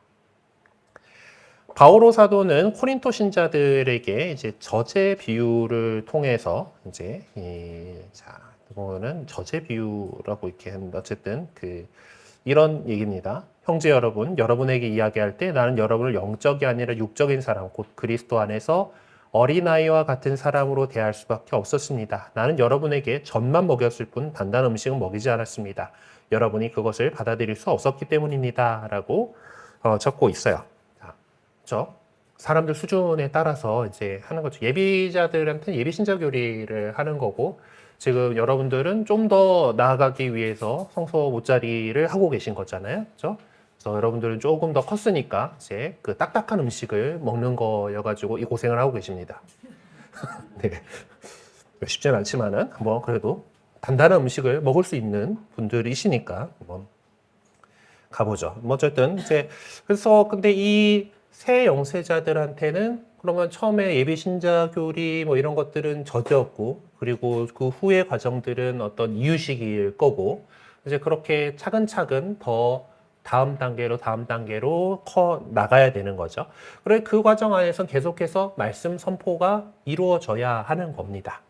바오로 사도는 코린토 신자들에게 저제 비유를 통해서 이거는 저제 비유라고 이렇게 하는데 어쨌든 이런 얘기입니다. 형제 여러분, 여러분에게 이야기할 때 나는 여러분을 영적이 아니라 육적인 사람, 곧 그리스도 안에서 어린아이와 같은 사람으로 대할 수밖에 없었습니다. 나는 여러분에게 젖만 먹였을 뿐 단단한 음식은 먹이지 않았습니다. 여러분이 그것을 받아들일 수 없었기 때문입니다. 라고 적고 있어요. 그렇죠? 사람들 수준에 따라서 하는 거죠. 예비자들한테는 예비신자 교리를 하는 거고, 지금 여러분들은 좀 더 나아가기 위해서 성소 못자리를 하고 계신 거잖아요. 그렇죠? 그래서 여러분들은 조금 더 컸으니까 그 딱딱한 음식을 먹는 거여가지고 이 고생을 하고 계십니다. 네. 쉽지는 않지만은 한번 그래도 단단한 음식을 먹을 수 있는 분들이시니까 한번 가보죠. 뭐 어쨌든 그래서 근데 이 새 영세자들한테는 그러면 처음에 예비 신자 교리 뭐 이런 것들은 저지었고, 그리고 그 후의 과정들은 어떤 이유식일 거고, 그렇게 차근차근 더 다음 단계로 커 나가야 되는 거죠. 그리고 그 과정 안에서 계속해서 말씀 선포가 이루어져야 하는 겁니다.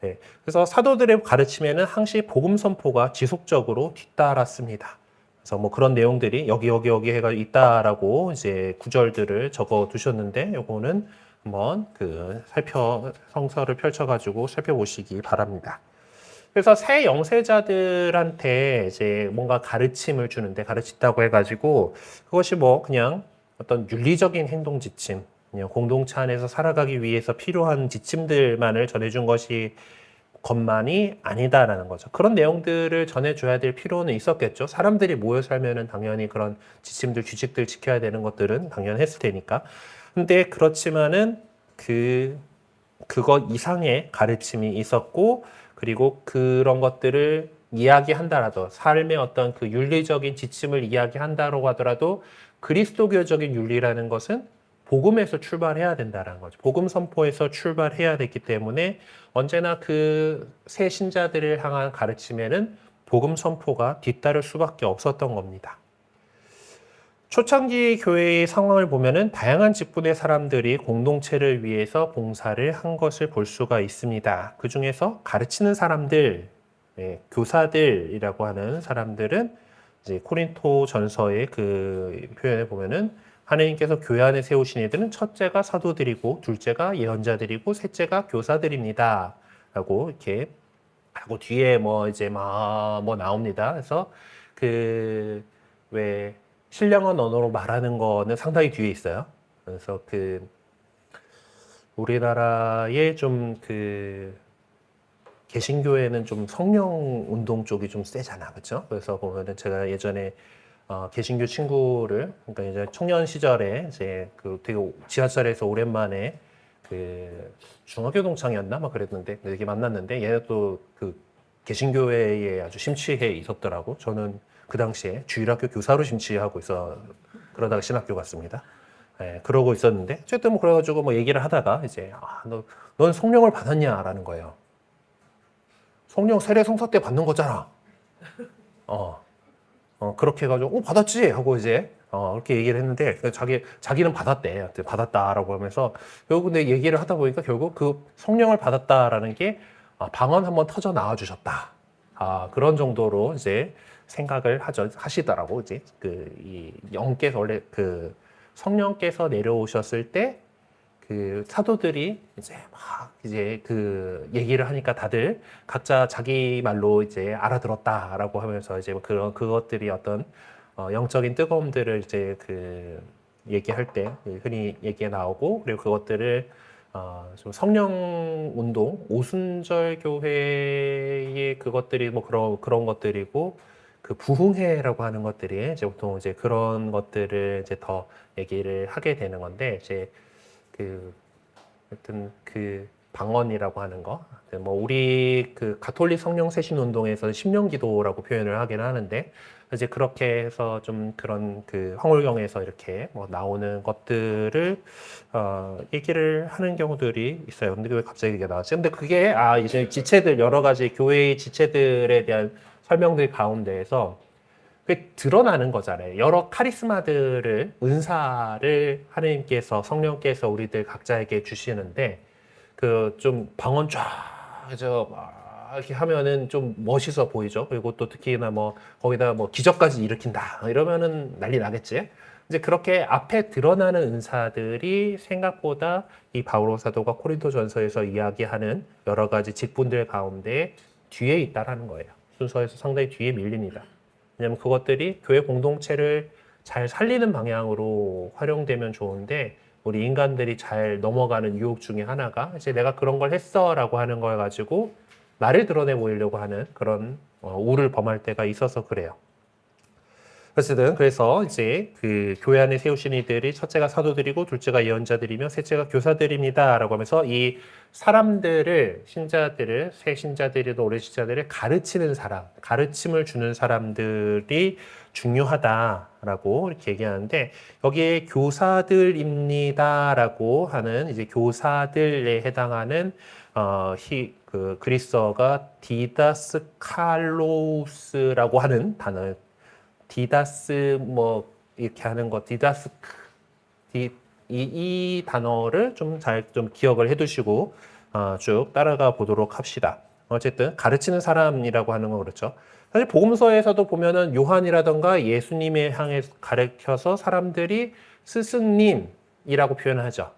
네. 그래서 사도들의 가르침에는 항시 복음 선포가 지속적으로 뒤따랐습니다. 그래서 뭐 그런 내용들이 여기 해가 있다라고 구절들을 적어 두셨는데, 요거는 한번 성서를 펼쳐가지고 살펴보시기 바랍니다. 그래서 새 영세자들한테 뭔가 가르침을 주는데, 가르친다고 해가지고 그것이 뭐 그냥 어떤 윤리적인 행동 지침, 그냥 공동체 안에서 살아가기 위해서 필요한 지침들만을 전해준 것만이 아니다라는 거죠. 그런 내용들을 전해줘야 될 필요는 있었겠죠. 사람들이 모여 살면은 당연히 그런 지침들, 규칙들 지켜야 되는 것들은 당연했을 테니까. 근데 그렇지만은 그거 이상의 가르침이 있었고, 그리고 그런 것들을 이야기한다라도, 삶의 어떤 그 윤리적인 지침을 이야기한다고 하더라도 그리스도교적인 윤리라는 것은 복음에서 출발해야 된다는 거죠. 복음 선포에서 출발해야 됐기 때문에 언제나 그 새 신자들을 향한 가르침에는 복음 선포가 뒤따를 수밖에 없었던 겁니다. 초창기 교회의 상황을 보면은 다양한 직분의 사람들이 공동체를 위해서 봉사를 한 것을 볼 수가 있습니다. 그 중에서 가르치는 사람들, 교사들이라고 하는 사람들은 코린토 전서의 그 표현에 보면은 하느님께서 교회 안에 세우신 이들은 첫째가 사도들이고, 둘째가 예언자들이고, 셋째가 교사들입니다. 라고 이렇게 하고 뒤에 뭐 나옵니다. 그래서 왜 신령한 언어로 말하는 거는 상당히 뒤에 있어요. 그래서 우리나라의 개신교회는 좀 성령 운동 쪽이 좀 세잖아. 그렇죠? 그래서 보면은 제가 예전에 개신교 친구를, 그러니까 이제 청년 시절에 되게 지하철에서 오랜만에 그 중학교 동창이었나 막 그랬는데 이렇게 만났는데 얘도 그 개신교회에 아주 심취해 있었더라고. 저는 그 당시에 주일학교 교사로 심취하고 있어 그러다가 신학교 갔습니다. 예, 그러고 있었는데 어쨌든 뭐 그래가지고 뭐 얘기를 하다가 이제 넌 성령을 받았냐라는 거예요. 성령 세례 성사 때 받는 거잖아. 어, 그렇게 해가지고 받았지 하고 이제 그렇게 얘기를 했는데 자기는 받았대. 받았다라고 하면서 결국 근데 얘기를 하다 보니까 결국 그 성령을 받았다라는 게 방언 한번 터져 나와 주셨다. 그런 정도로 이제 생각을 하시더라고. 이제 이 영께서 원래 그 성령께서 내려오셨을 때 그 사도들이 이제 막 이제 그 얘기를 하니까 다들 각자 자기 말로 이제 알아들었다라고 하면서 이제 그것들이 어떤 영적인 뜨거움들을 이제 그 얘기할 때 흔히 얘기에 나오고, 그리고 그것들을 좀 성령 운동 오순절 교회의 그것들이 뭐 그런 것들이고, 그 부흥회라고 하는 것들이 이제 보통 이제 그런 것들을 이제 더 얘기를 하게 되는 건데, 이제 그 하여튼 그 방언이라고 하는 거, 뭐 우리 그 가톨릭 성령 세신 운동에서 심령 기도라고 표현을 하긴 하는데, 이제 그렇게 해서 좀 그런 그 황홀경에서 이렇게 뭐 나오는 것들을 얘기를 하는 경우들이 있어요. 근데 왜 갑자기 이게 나왔지? 근데 그게 이제 지체들 여러 가지 교회의 지체들에 대한 설명들 가운데에서 그게 드러나는 거잖아요. 여러 카리스마들을, 은사를 하나님께서, 성령께서 우리들 각자에게 주시는데, 그 좀 방언 쫙, 이렇게 하면은 좀 멋있어 보이죠. 그리고 또 특히나 뭐, 거기다 뭐 기적까지 일으킨다. 이러면은 난리 나겠지. 이제 그렇게 앞에 드러나는 은사들이 생각보다 이 바오로 사도가 코린토전서에서 이야기하는 여러 가지 직분들 가운데 뒤에 있다라는 거예요. 순서에서 상당히 뒤에 밀립니다. 왜냐면 그것들이 교회 공동체를 잘 살리는 방향으로 활용되면 좋은데, 우리 인간들이 잘 넘어가는 유혹 중에 하나가 이제 내가 그런 걸 했어라고 하는 걸 가지고 나를 드러내 보이려고 하는 그런 우를 범할 때가 있어서 그래요. 어쨌든 그래서 이제 그 교회 안에 세우신 이들이 첫째가 사도들이고 둘째가 예언자들이며 셋째가 교사들입니다라고 하면서 이 사람들을, 신자들을, 새 신자들이든 오래 신자들을 가르치는 사람, 가르침을 주는 사람들이 중요하다라고 이렇게 얘기하는데, 여기에 교사들입니다라고 하는 이제 교사들에 해당하는 그 그리스어가 디다스칼로우스라고 하는 단어, 디다스 뭐 이렇게 하는 거, 디다스크, 이 단어를 좀 기억을 해두시고 쭉 따라가 보도록 합시다. 어쨌든 가르치는 사람이라고 하는 건 그렇죠. 사실 복음서에서도 보면은 요한이라던가 예수님에 향해 가르쳐서 사람들이 스승님이라고 표현하죠.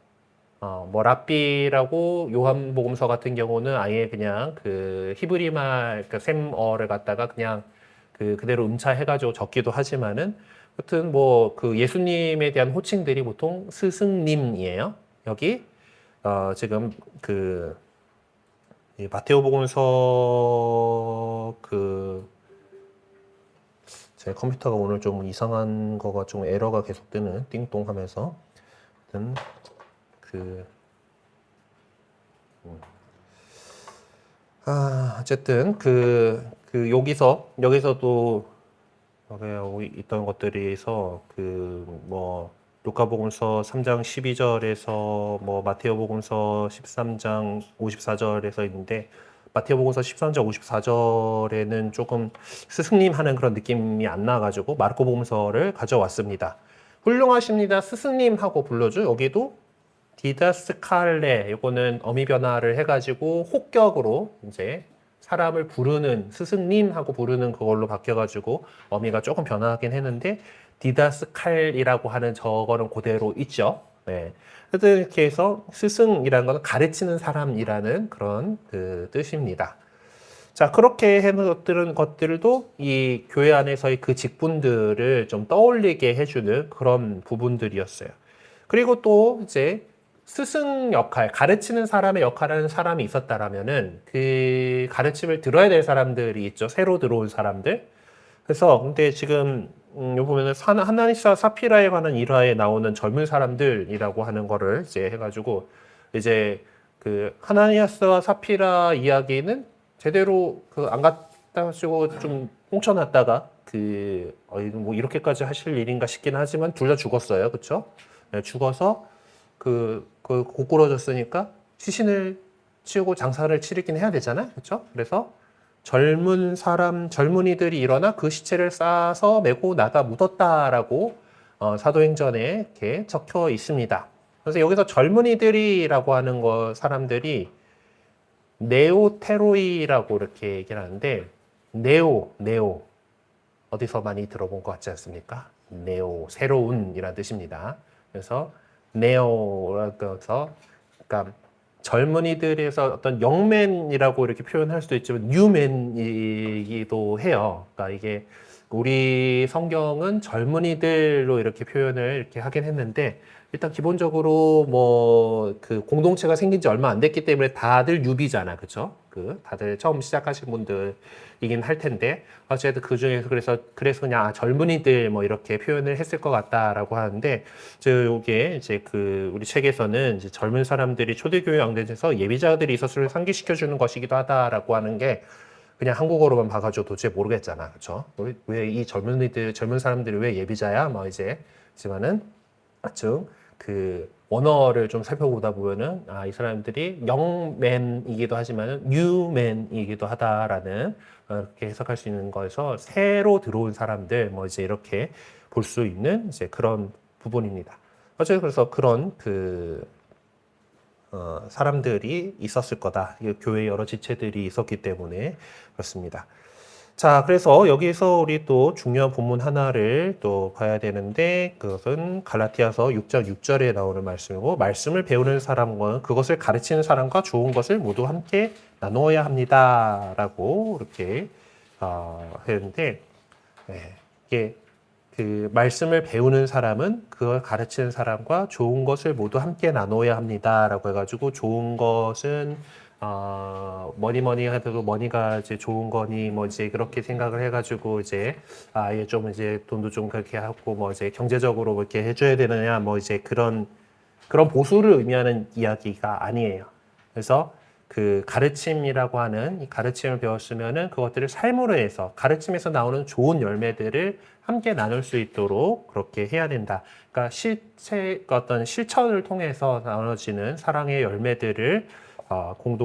뭐 랍비라고 요한복음서 같은 경우는 아예 그냥 그 히브리말 그 셈어를 갖다가 그냥 그대로 음차해가지고 적기도 하지만은, 하여튼 뭐 그 예수님에 대한 호칭들이 보통 스승님이에요. 여기 지금 그 마테오복음서 제 컴퓨터가 오늘 좀 이상한 거가 좀 에러가 계속 뜨는 띵동하면서, 하여튼 어쨌든 여기서도 여기 있던 것들에서 뭐 루카복음서 3장 12절에서 뭐 마테오복음서 13장 54절에서 있는데, 마테오복음서 13장 54절에는 조금 스승님 하는 그런 느낌이 안 나가지고 마르코복음서를 가져왔습니다. 훌륭하십니다, 스승님 하고 불러줘. 여기도 디다스칼레, 이거는 어미 변화를 해가지고 혹격으로 이제 사람을 부르는, 스승님하고 부르는 그걸로 바뀌어가지고 어미가 조금 변화하긴 했는데, 디다스칼이라고 하는 저거는 그대로 있죠. 네. 이렇게 해서 스승이라는 것은 가르치는 사람이라는 그런 그 뜻입니다. 자, 그렇게 해놓은 것들도 이 교회 안에서의 그 직분들을 좀 떠올리게 해주는 그런 부분들이었어요. 그리고 또 이제 스승 역할, 가르치는 사람의 역할하는 사람이 있었다라면은 그 가르침을 들어야 될 사람들이 있죠. 새로 들어온 사람들. 그래서 근데 지금 여기 보면은 하나니사 사피라에 관한 일화에 나오는 젊은 사람들이라고 하는 거를 이제 해가지고 이제 그 하나니아스와 사피라 이야기는 제대로 그 안 갖다 쓰고 좀 꽁쳐놨다가 뭐 이렇게까지 하실 일인가 싶긴 하지만 둘 다 죽었어요, 그렇죠? 네, 죽어서 그 고꾸러졌으니까 시신을 치우고 장사를 치르긴 해야 되잖아요, 그렇죠? 그래서 젊은이들이 일어나 그 시체를 싸서 메고 나가 묻었다라고 사도행전에 이렇게 적혀 있습니다. 그래서 여기서 젊은이들이라고 하는 사람들이 네오테로이라고 이렇게 얘기를 하는데, 네오. 어디서 많이 들어본 것 같지 않습니까? 네오, 새로운이라는 뜻입니다. 그래서 네오라고 해서, 그러니까 젊은이들에서 어떤 영맨이라고 이렇게 표현할 수도 있지만 뉴맨이기도 해요. 그러니까 이게 우리 성경은 젊은이들로 이렇게 표현을 이렇게 하긴 했는데, 일단 기본적으로 뭐 그 공동체가 생긴 지 얼마 안 됐기 때문에 다들 뉴비잖아, 그렇죠? 다들 처음 시작하신 분들이긴 할 텐데, 어쨌든 그 중에서 그래서 그냥 젊은이들 뭐 이렇게 표현을 했을 것 같다라고 하는데, 이게 이제 우리 책에서는 이제 젊은 사람들이 초대교회 양대에서 예비자들이 있었을 상기시켜 주는 것이기도 하다라고 하는 게, 그냥 한국어로만 봐가지고 도저히 모르겠잖아, 그렇죠? 왜 이 젊은 사람들이 왜 예비자야? 뭐 이제 하지만은 즉 원어를 좀 살펴보다 보면은 이 사람들이 영맨이기도 하지만 뉴맨이기도 하다라는 이렇게 해석할 수 있는 거에서 새로 들어온 사람들 뭐 이제 이렇게 볼 수 있는 이제 그런 부분입니다. 어쨌든 그래서 그런 사람들이 있었을 거다. 교회 여러 지체들이 있었기 때문에 그렇습니다. 자, 그래서 여기서 우리 또 중요한 본문 하나를 또 봐야 되는데, 그것은 갈라티아서 6장 6절에 나오는 말씀이고, 말씀을 배우는 사람과 그것을 가르치는 사람과 좋은 것을 모두 함께 나누어야 합니다라고 이렇게 했는데, 이게 말씀을 배우는 사람은 그걸 가르치는 사람과 좋은 것을 모두 함께 나눠야 합니다라고 해가지고, 좋은 것은 뭐니 해도 뭐니가 이제 좋은 거니 뭐 이제 그렇게 생각을 해가지고 이제 아예 좀 이제 돈도 좀 그렇게 하고 뭐 이제 경제적으로 그렇게 해줘야 되느냐 뭐 이제 그런 보수를 의미하는 이야기가 아니에요. 그래서 가르침이라고 하는 이 가르침을 배웠으면은 그것들을 삶으로 해서 가르침에서 나오는 좋은 열매들을 함께 나눌 수 있도록 그렇게 해야 된다. 그러니까 어떤 실천을 통해서 나눠지는 사랑의 열매들을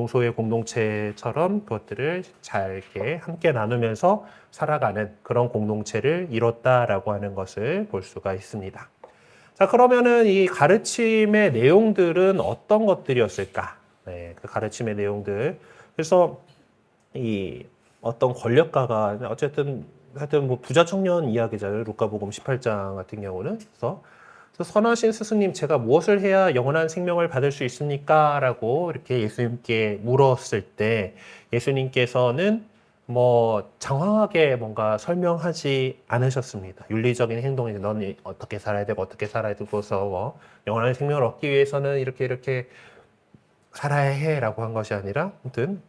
소의 공동체처럼 그것들을 잘 이렇게 함께 나누면서 살아가는 그런 공동체를 이뤘다라고 하는 것을 볼 수가 있습니다. 자, 그러면은 이 가르침의 내용들은 어떤 것들이었을까? 네, 그 가르침의 내용들. 그래서 이 어떤 권력가가 어쨌든 하여튼 뭐 부자 청년 이야기잖아요. 루카복음 18장 같은 경우는. 그래서 선하신 스승님, 제가 무엇을 해야 영원한 생명을 받을 수 있습니까? 라고 이렇게 예수님께 물었을 때 예수님께서는 뭐 장황하게 뭔가 설명하지 않으셨습니다. 윤리적인 행동이 너는 어떻게 살아야 되고 어떻게 살아야 되고서 뭐 영원한 생명을 얻기 위해서는 이렇게 살아야 해라고 한 것이 아니라 아무튼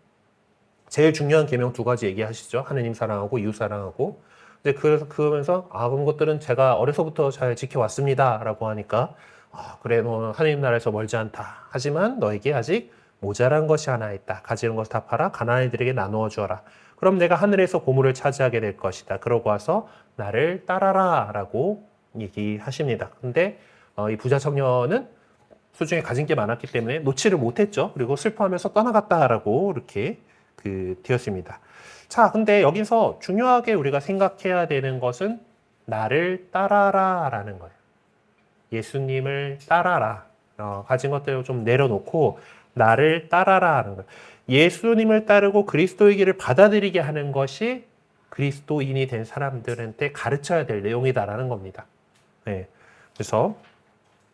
제일 중요한 계명 두 가지 얘기하시죠. 하느님 사랑하고 이웃 사랑하고. 근데 그러면서 그런 것들은 제가 어려서부터 잘 지켜왔습니다라고 하니까 그래 너 하느님 나라에서 멀지 않다. 하지만 너에게 아직 모자란 것이 하나 있다. 가지는 것을 다 팔아 가난한 이들에게 나누어 주어라. 그럼 내가 하늘에서 보물을 차지하게 될 것이다. 그러고 와서 나를 따라라라고 얘기하십니다. 근데 이 부자 청년은 수중에 가진 게 많았기 때문에 놓지를 못했죠. 그리고 슬퍼하면서 떠나갔다라고 이렇게 되었습니다. 자, 근데 여기서 중요하게 우리가 생각해야 되는 것은 나를 따라라 라는 거예요. 예수님을 따라라. 가진 것들을 좀 내려놓고 나를 따라라 하는 거예요. 예수님을 따르고 그리스도의 길을 받아들이게 하는 것이 그리스도인이 된 사람들한테 가르쳐야 될 내용이다라는 겁니다. 네. 그래서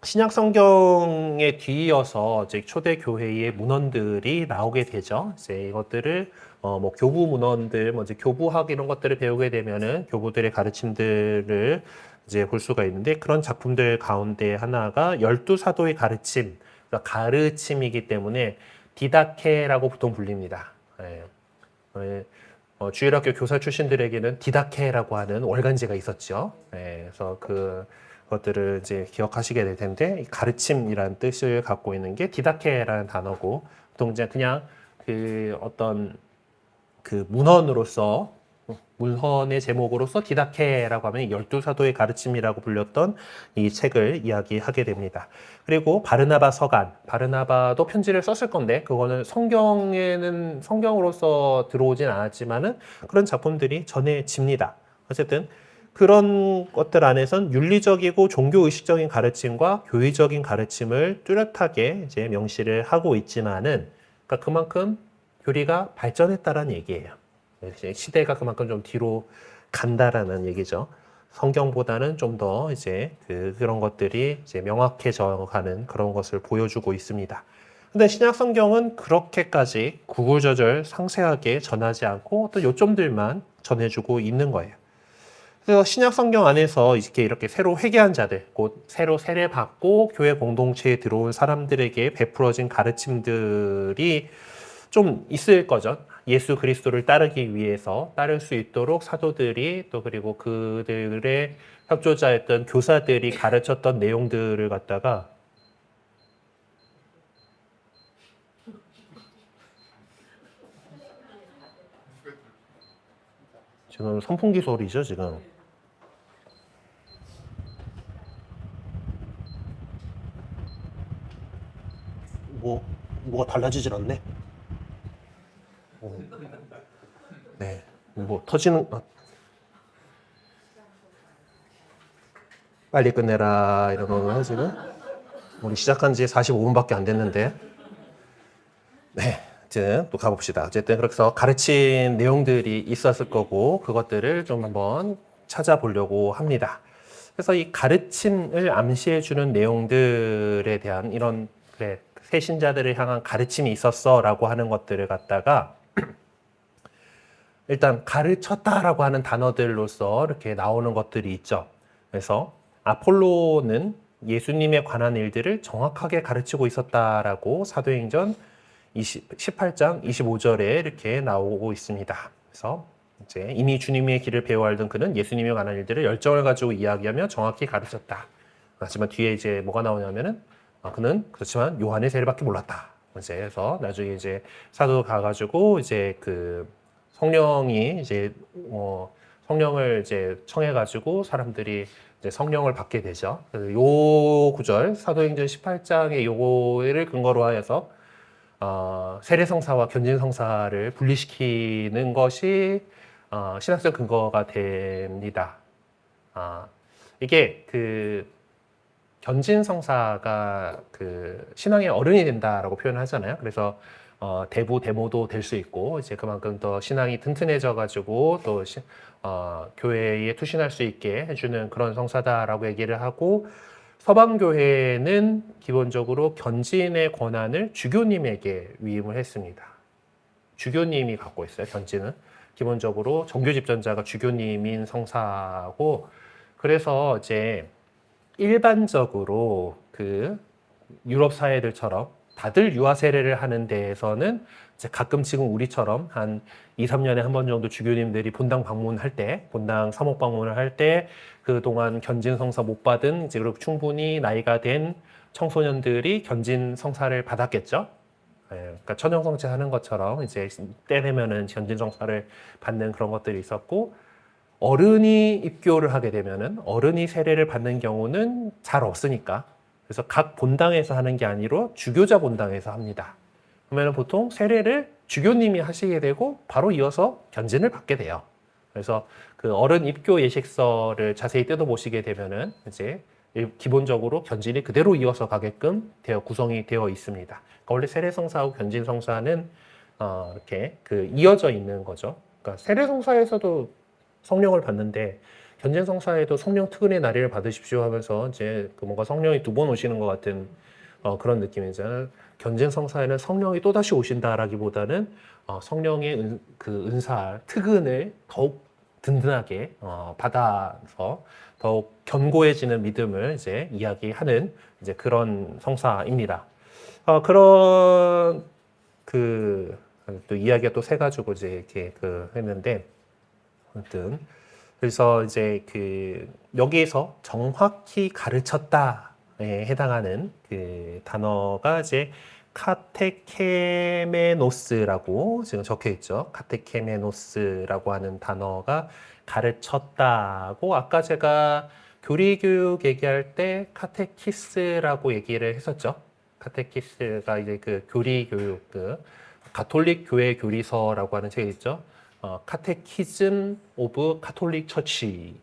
신약 성경에 뒤이어서 이제 초대 교회의 문헌들이 나오게 되죠. 이제 이것들을 뭐 교부 문헌들, 뭐 이제 교부학 이런 것들을 배우게 되면은 교부들의 가르침들을 이제 볼 수가 있는데 그런 작품들 가운데 하나가 열두 사도의 가르침, 그러니까 가르침이기 때문에 디다케라고 보통 불립니다. 예. 주일학교 교사 출신들에게는 디다케라고 하는 월간지가 있었죠. 그래서 것들을 이제 기억하시게 될 텐데, 이 가르침이라는 뜻을 갖고 있는 게 디다케라는 단어고, 보통 이제 그냥 그 어떤 그 문헌의 제목으로서 디다케라고 하면 12사도의 가르침이라고 불렸던 이 책을 이야기하게 됩니다. 그리고 바르나바 서간, 바르나바도 편지를 썼을 건데 그거는 성경으로서 들어오진 않았지만은 그런 작품들이 전해집니다. 어쨌든 그런 것들 안에선 윤리적이고 종교의식적인 가르침과 교의적인 가르침을 뚜렷하게 이제 명시를 하고 있지만은, 그러니까 그만큼 교리가 발전했다라는 얘기예요. 시대가 그만큼 좀 뒤로 간다라는 얘기죠. 성경보다는 좀 더 이제 그런 것들이 이제 명확해져 가는 그런 것을 보여주고 있습니다. 근데 신약 성경은 그렇게까지 구구절절 상세하게 전하지 않고 또 요점들만 전해주고 있는 거예요. 그래서 신약 성경 안에서 이렇게 새로 회개한 자들, 곧 새로 세례받고 교회 공동체에 들어온 사람들에게 베풀어진 가르침들이 좀 있을 거죠. 예수 그리스도를 따르기 위해서 따를 수 있도록 사도들이 또 그리고 그들의 협조자였던 교사들이 가르쳤던 내용들을 갖다가 지금 선풍기 소리죠, 지금. 뭐가 달라지질 않네. 네, 뭐 터지는 빨리 끝내라 이런 거는 지금 우리 시작한 지 45분밖에 안 됐는데, 네, 이제 또 가봅시다. 어쨌든 그래서 가르친 내용들이 있었을 거고 그것들을 좀 한번 찾아보려고 합니다. 그래서 이 가르침을 암시해 주는 내용들에 대한 이런, 그래, 새 신자들을 향한 가르침이 있었어라고 하는 것들을 갖다가 일단 가르쳤다라고 하는 단어들로서 이렇게 나오는 것들이 있죠. 그래서 아폴로는 예수님에 관한 일들을 정확하게 가르치고 있었다라고 사도행전 18장 25절에 이렇게 나오고 있습니다. 그래서 이제 이미 주님의 길을 배워 알던 그는 예수님에 관한 일들을 열정을 가지고 이야기하며 정확히 가르쳤다. 하지만 뒤에 이제 뭐가 나오냐면은 그는 그렇지만 요한의 세례밖에 몰랐다. 이제 그래서 나중에 이제 사도 가가지고 이제 그 성령이 이제 성령을 이제 청해가지고 사람들이 이제 성령을 받게 되죠. 요 구절 사도행전 18장의 요거를 근거로 하여서 세례성사와 견진성사를 분리시키는 것이 신학적 근거가 됩니다. 이게 그 견진성사가 그 신앙의 어른이 된다라고 표현을 하잖아요. 그래서 대부 대모도 될 수 있고 이제 그만큼 더 신앙이 튼튼해져 가지고 또 교회에 투신할 수 있게 해주는 그런 성사다라고 얘기를 하고, 서방 교회는 기본적으로 견진의 권한을 주교님에게 위임을 했습니다. 주교님이 갖고 있어요. 견진은 기본적으로 정교 집전자가 주교님인 성사고, 그래서 이제 일반적으로 그 유럽 사회들처럼 다들 유아 세례를 하는 데에서는 이제 가끔 지금 우리처럼 한 2, 3년에 한 번 정도 주교님들이 본당 방문할 때, 본당 사목 방문을 할 때 그동안 견진 성사 못 받은 이제 그리고 충분히 나이가 된 청소년들이 견진 성사를 받았겠죠. 예, 그러니까 천형 성체 하는 것처럼 이제 때 되면은 견진 성사를 받는 그런 것들이 있었고, 어른이 입교를 하게 되면은 어른이 세례를 받는 경우는 잘 없으니까, 그래서 각 본당에서 하는 게 아니라 주교자 본당에서 합니다. 그러면 보통 세례를 주교님이 하시게 되고 바로 이어서 견진을 받게 돼요. 그래서 그 어른 입교 예식서를 자세히 뜯어보시게 되면은 이제 기본적으로 견진이 그대로 이어서 가게끔 구성이 되어 있습니다. 그러니까 원래 세례성사하고 견진성사는 이렇게 그 이어져 있는 거죠. 그러니까 세례성사에서도 성령을 받는데 견진성사에도 성령 특은의 나리를 받으십시오 하면서 이제 그 뭔가 성령이 두 번 오시는 것 같은 그런 느낌이잖아요. 견진성사에는 성령이 또다시 오신다라기보다는 성령의 그 은사 특은을 더욱 든든하게 받아서 더욱 견고해지는 믿음을 이제 이야기하는 이제 그런 성사입니다. 그런 그 또 이야기가 또 세 가지고 이제 이렇게 그 했는데, 아무튼 그래서 이제 여기에서 정확히 가르쳤다에 해당하는 그 단어가 이제 카테케메노스라고 지금 적혀 있죠. 카테케메노스라고 하는 단어가 가르쳤다고 아까 제가 교리교육 얘기할 때 카테키스라고 얘기를 했었죠. 카테키스가 이제 그 교리교육, 가톨릭 교회 교리서라고 하는 책이 있죠. 카테키즘 오브 가톨릭 처치.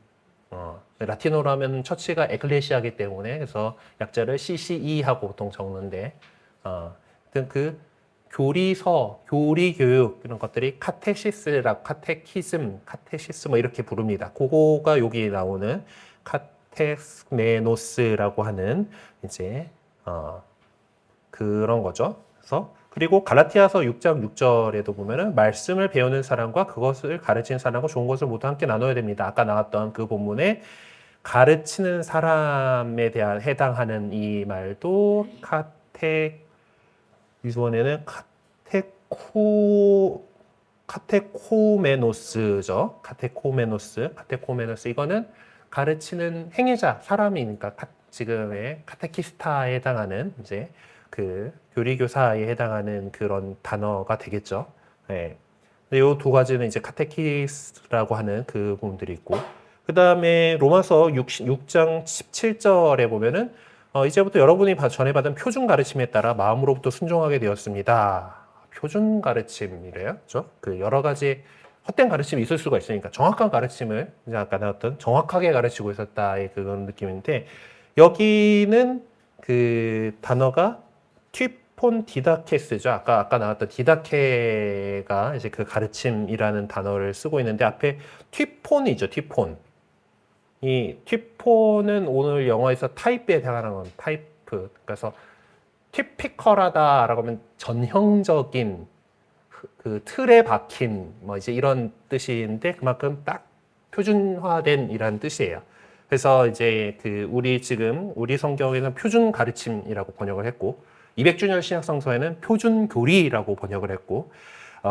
라틴어로 하면 처치가 에클레시아이기 때문에 그래서 약자를 CCE하고 보통 적는데, 하여튼 그 교리서, 교리교육 이런 것들이 카테시스라고, 카테시스 뭐 이렇게 부릅니다. 그거가 여기 나오는 카테메노스라고 하는 이제 그런 거죠. 그래서 그리고 갈라티아서 6장 6절에도 보면은 말씀을 배우는 사람과 그것을 가르치는 사람과 좋은 것을 모두 함께 나눠야 됩니다. 아까 나왔던 그 본문에 가르치는 사람에 대한 해당하는 이 말도 이번에는 카테코메노스죠. 카테코메노스. 이거는 가르치는 행위자, 사람이니까 지금의 카테키스타에 해당하는 이제 그 교리교사에 해당하는 그런 단어가 되겠죠. 네. 이 두 가지는 이제 카테키스라고 하는 그 부분들이 있고, 그 다음에 로마서 6장 17절에 보면은 이제부터 여러분이 전에 받은 표준 가르침에 따라 마음으로부터 순종하게 되었습니다. 표준 가르침이래요. 그렇죠? 그 여러 가지 헛된 가르침이 있을 수가 있으니까 정확한 가르침을 이제 아까 나왔던 정확하게 가르치고 있었다의 그런 느낌인데, 여기는 그 단어가 튀폰 디다케스죠. 아까 나왔던 디다케가 이제 그 가르침이라는 단어를 쓰고 있는데 앞에 튀폰이죠. 튀폰. 이 튀폰은 오늘 영어에서 타입에 해당하는 건 타이프. 그래서 티피컬하다라고 하면 전형적인 그 틀에 박힌 뭐 이제 이런 뜻인데 그만큼 딱 표준화된 이란 뜻이에요. 그래서 이제 우리 성경에는 표준 가르침이라고 번역을 했고 200주년 신약성서에는 표준 교리라고 번역을 했고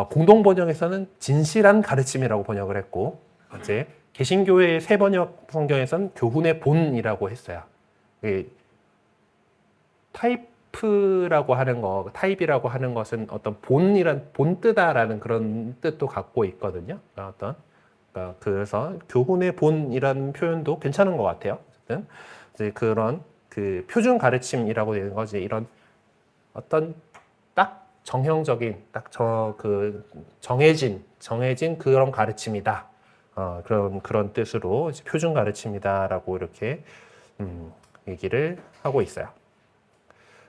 공동 번역에서는 진실한 가르침이라고 번역을 했고 이제 개신교회의 새 번역 성경에서는 교훈의 본이라고 했어요. 타입이라고 하는 것은 어떤 본뜨다라는 그런 뜻도 갖고 있거든요. 그래서 교훈의 본이라는 표현도 괜찮은 것 같아요. 어쨌든 이제 그런 그 표준 가르침이라고 되는 거지 이런 어떤 딱 정형적인 정해진 그런 가르침이다. 그런 뜻으로 이제 표준 가르침이다라고 이렇게 얘기를 하고 있어요.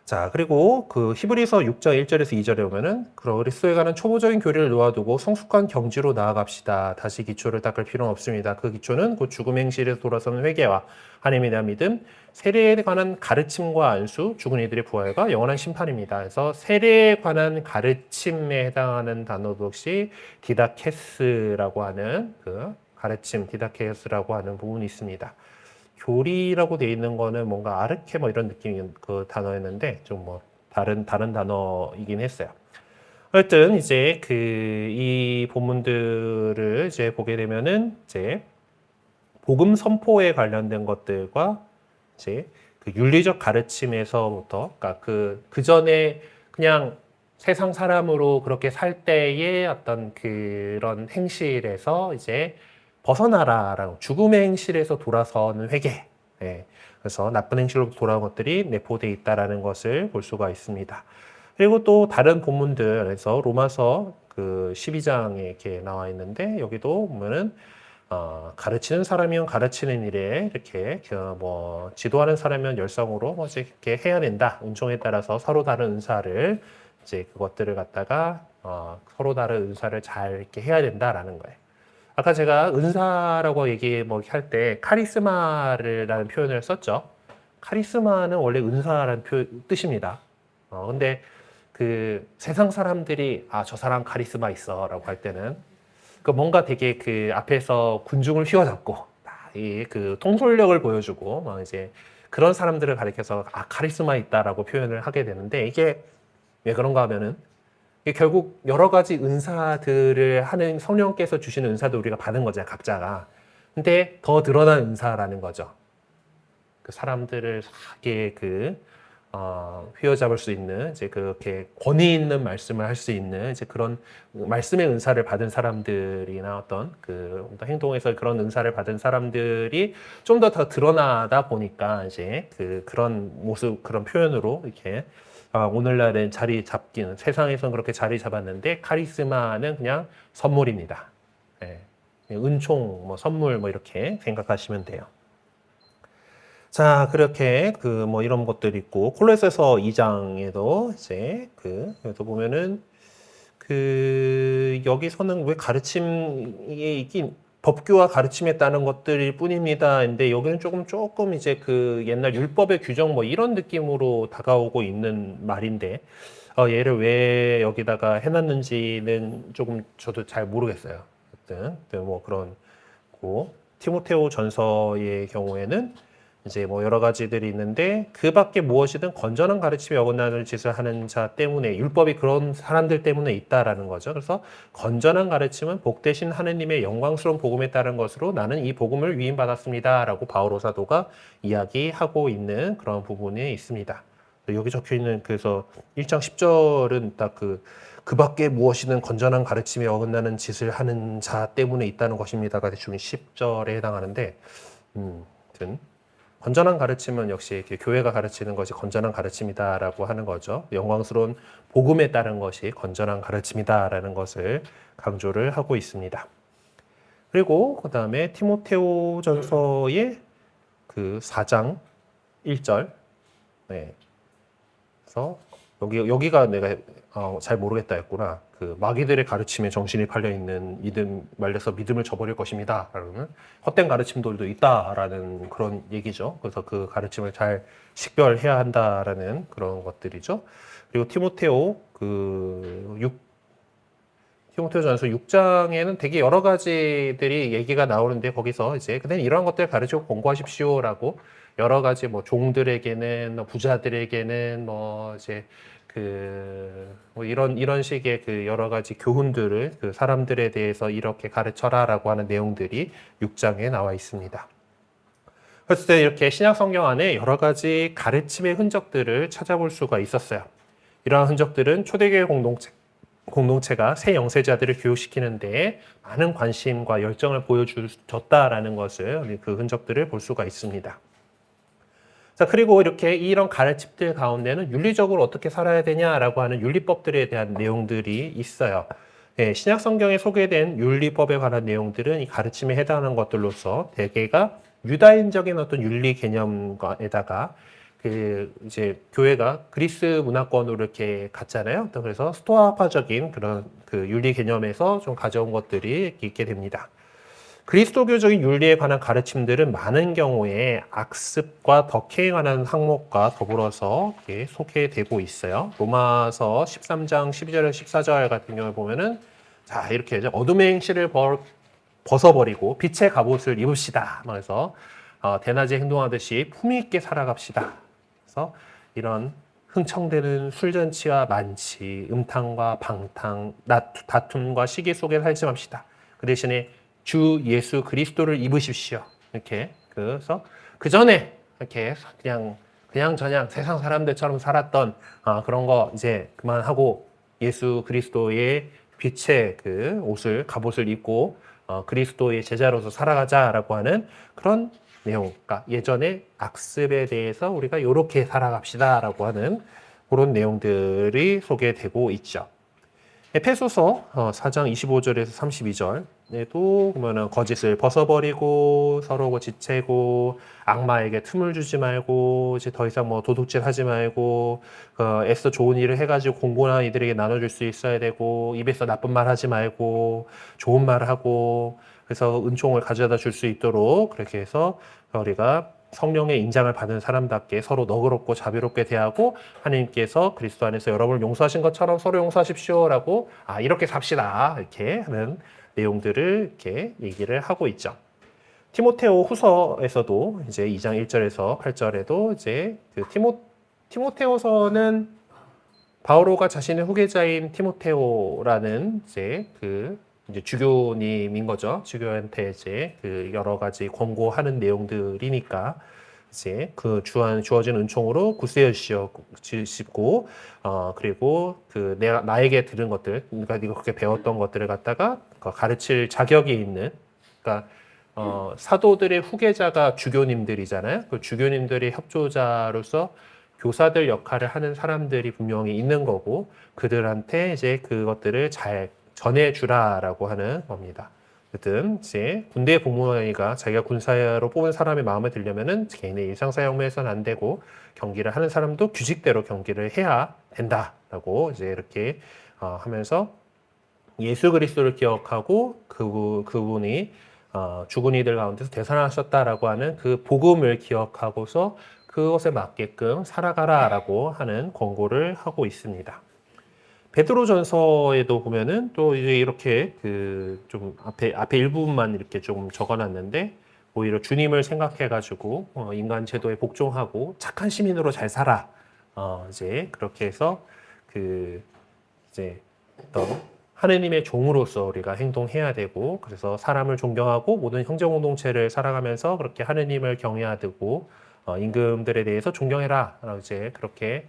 자, 그리고 그 히브리서 6장 1절에서 2절에 보면은 그리스도에 관한 초보적인 교리를 놓아두고 성숙한 경지로 나아갑시다. 다시 기초를 닦을 필요는 없습니다. 그 기초는 곧 죽음 행실에서 돌아서는 회개와 하나님에 대한 믿음, 세례에 관한 가르침과 안수, 죽은 이들의 부활과 영원한 심판입니다. 그래서 세례에 관한 가르침에 해당하는 단어도 역시 디다케스라고 하는 그 가르침, 디다케스라고 하는 부분이 있습니다. 교리라고 돼 있는 거는 뭔가 아르케 뭐 이런 느낌의 그 단어였는데 좀 뭐 다른 단어이긴 했어요. 하여튼 이제 이 본문들을 이제 보게 되면은 이제 복음 선포에 관련된 것들과 이제 그 윤리적 가르침에서부터 그러니까 그 전에 그냥 세상 사람으로 그렇게 살 때의 어떤 그런 행실에서 이제 벗어나라라고 죽음의 행실에서 돌아서는 회개. 예. 그래서 나쁜 행실로 돌아온 것들이 내포되어 있다라는 것을 볼 수가 있습니다. 그리고 또 다른 본문들에서 로마서 그 12장에 이렇게 나와 있는데 여기도 보면은 가르치는 사람이면 가르치는 일에 이렇게 뭐 지도하는 사람이면 열성으로 뭐 이렇게 해야 된다. 은총에 따라서 서로 다른 은사를 이제 그것들을 갖다가 서로 다른 은사를 잘 이렇게 해야 된다라는 거예요. 아까 제가 은사라고 할 때 카리스마라는 표현을 썼죠. 카리스마는 원래 은사라는 뜻입니다. 근데 그 세상 사람들이 저 사람 카리스마 있어라고 할 때는 그 뭔가 되게 그 앞에서 군중을 휘어잡고 그 통솔력을 보여주고 막 이제 그런 사람들을 가리켜서 카리스마 있다라고 표현을 하게 되는데 이게 왜 그런가 하면은 결국 여러 가지 은사들을 하는 성령께서 주시는 은사도 우리가 받은 거잖아요, 각자가. 근데 더 드러난 은사라는 거죠. 그 사람들을 하게 휘어잡을 수 있는 이제 그렇게 권위 있는 말씀을 할 수 있는 이제 그런 말씀의 은사를 받은 사람들이나 어떤 어떤 행동에서 그런 은사를 받은 사람들이 좀 더 드러나다 보니까 이제 그런 모습 그런 표현으로 이렇게 오늘날은 자리 잡기는 세상에선 그렇게 자리 잡았는데 카리스마는 그냥 선물입니다. 예. 은총, 뭐 선물 뭐 이렇게 생각하시면 돼요. 자, 그렇게 뭐 이런 것들이 있고 콜로새서 2장에도 이제 여기서 보면은 여기서는 왜 가르침이 있긴 법규와 가르침에 따른 것들일 뿐입니다. 근데 여기는 조금 이제 옛날 율법의 규정 뭐 이런 느낌으로 다가오고 있는 말인데 얘를 왜 여기다가 해놨는지는 조금 저도 잘 모르겠어요. 하여튼 뭐 그런 고 티모테오 전서의 경우에는 이제 뭐 여러 가지들이 있는데 그 밖에 무엇이든 건전한 가르침에 어긋나는 짓을 하는 자 때문에 율법이 그런 사람들 때문에 있다라는 거죠. 그래서 건전한 가르침은 복되신 하느님의 영광스러운 복음에 따른 것으로 나는 이 복음을 위임받았습니다라고 바오로 사도가 이야기하고 있는 그런 부분이 있습니다. 여기 적혀 있는 그래서 1장 10절은 딱 그 밖에 무엇이든 건전한 가르침에 어긋나는 짓을 하는 자 때문에 있다는 것입니다가 대충 10절에 해당하는데 아무튼 건전한 가르침은 역시 교회가 가르치는 것이 건전한 가르침이다라고 하는 거죠. 영광스러운 복음에 따른 것이 건전한 가르침이다라는 것을 강조를 하고 있습니다. 그리고 그 다음에 티모테오전서의 4장 1절. 네. 그래서 여기가 내가 잘 모르겠다 했구나. 마귀들의 가르침에 정신이 팔려 있는 믿음 말려서 믿음을 저버릴 것입니다. 라는 헛된 가르침들도 있다라는 그런 얘기죠. 그래서 그 가르침을 잘 식별해야 한다라는 그런 것들이죠. 그리고 티모테오전서 6장에는 되게 여러 가지들이 얘기가 나오는데 거기서 이제 그냥 이러한 것들을 가르치고 공부하십시오라고 여러 가지 뭐 종들에게는 부자들에게는 뭐 이제 뭐 이런 식의 여러 가지 교훈들을 사람들에 대해서 이렇게 가르쳐라라고 하는 내용들이 6장에 나와 있습니다. 그래서 이렇게 신약 성경 안에 여러 가지 가르침의 흔적들을 찾아볼 수가 있었어요. 이러한 흔적들은 초대교회 공동체가 새 영세자들을 교육시키는 데 많은 관심과 열정을 보여줬다라는 것을 그 흔적들을 볼 수가 있습니다. 자, 그리고 이렇게 이런 가르침들 가운데는 윤리적으로 어떻게 살아야 되냐라고 하는 윤리법들에 대한 내용들이 있어요. 네, 신약 성경에 소개된 윤리법에 관한 내용들은 이 가르침에 해당하는 것들로서 대개가 유다인적인 어떤 윤리 개념에다가 이제 교회가 그리스 문화권으로 이렇게 갔잖아요. 그래서 스토아파적인 그런 윤리 개념에서 좀 가져온 것들이 있게 됩니다. 그리스도교적인 윤리에 관한 가르침들은 많은 경우에 악습과 덕해에 관한 항목과 더불어서 소개되고 있어요. 로마서 13장 12절 14절 같은 경우에 보면은 자 이렇게 어둠의 행실을 벗어버리고 빛의 갑옷을 입읍시다. 그래서 대낮에 행동하듯이 품위 있게 살아갑시다. 그래서 이런 흥청대는 술잔치와 만취, 음탕과 방탕, 다툼과 시기 속에 살지 맙시다. 그 대신에 주 예수 그리스도를 입으십시오. 이렇게 그래서 그 전에 이렇게 그냥 세상 사람들처럼 살았던 그런 거 이제 그만하고 예수 그리스도의 빛의 옷을 갑옷을 입고 그리스도의 제자로서 살아가자라고 하는 그런 내용. 그러니까 예전에 악습에 대해서 우리가 이렇게 살아갑시다라고 하는 그런 내용들이 소개되고 있죠. 에페소서 4장 25절에서 32절에도 보면은 거짓을 벗어버리고 서로 지체고 악마에게 틈을 주지 말고 이제 더 이상 뭐 도둑질 하지 말고 애써 좋은 일을 해가지고 공고한 이들에게 나눠줄 수 있어야 되고 입에서 나쁜 말 하지 말고 좋은 말을 하고 그래서 은총을 가져다 줄 수 있도록 그렇게 해서 우리가 성령의 인장을 받은 사람답게 서로 너그럽고 자비롭게 대하고 하나님께서 그리스도 안에서 여러분을 용서하신 것처럼 서로 용서하십시오라고 이렇게 삽시다 이렇게 하는 내용들을 이렇게 얘기를 하고 있죠. 티모테오 후서에서도 이제 2장 1절에서 8절에도 이제 티모테오서는 바오로가 자신의 후계자인 티모테오라는 이제 이제 주교님인 거죠. 주교한테 이제 그 여러 가지 권고하는 내용들이니까 이제 그 주어진 은총으로 굳세어 주시고 그리고 그 나에게 들은 것들, 그러니까 네가 그렇게 배웠던 것들을 갖다가 가르칠 자격이 있는, 그러니까 사도들의 후계자가 주교님들이잖아요. 그 주교님들의 협조자로서 교사들 역할을 하는 사람들이 분명히 있는 거고 그들한테 이제 그것들을 잘 전해주라라고 하는 겁니다. 어쨌든 이제 군대 복무원이가 자기가 군사로 뽑은 사람의 마음에 들려면은 개인의 일상사용에서는 안 되고 경기를 하는 사람도 규칙대로 경기를 해야 된다라고 이제 이렇게 하면서 예수 그리스도를 기억하고 그분이 죽은 이들 가운데서 되살아나셨다라고 하는 그 복음을 기억하고서 그것에 맞게끔 살아가라라고 하는 권고를 하고 있습니다. 베드로전서에도 보면은 또 이제 이렇게 그 좀 앞에 일부분만 이렇게 좀 적어놨는데 오히려 주님을 생각해가지고 인간 제도에 복종하고 착한 시민으로 잘 살아. 이제 그렇게 해서 그 이제 어떤 하느님의 종으로서 우리가 행동해야 되고 그래서 사람을 존경하고 모든 형제 공동체를 살아가면서 그렇게 하느님을 경외해야 되고 임금들에 대해서 존경해라. 이제 그렇게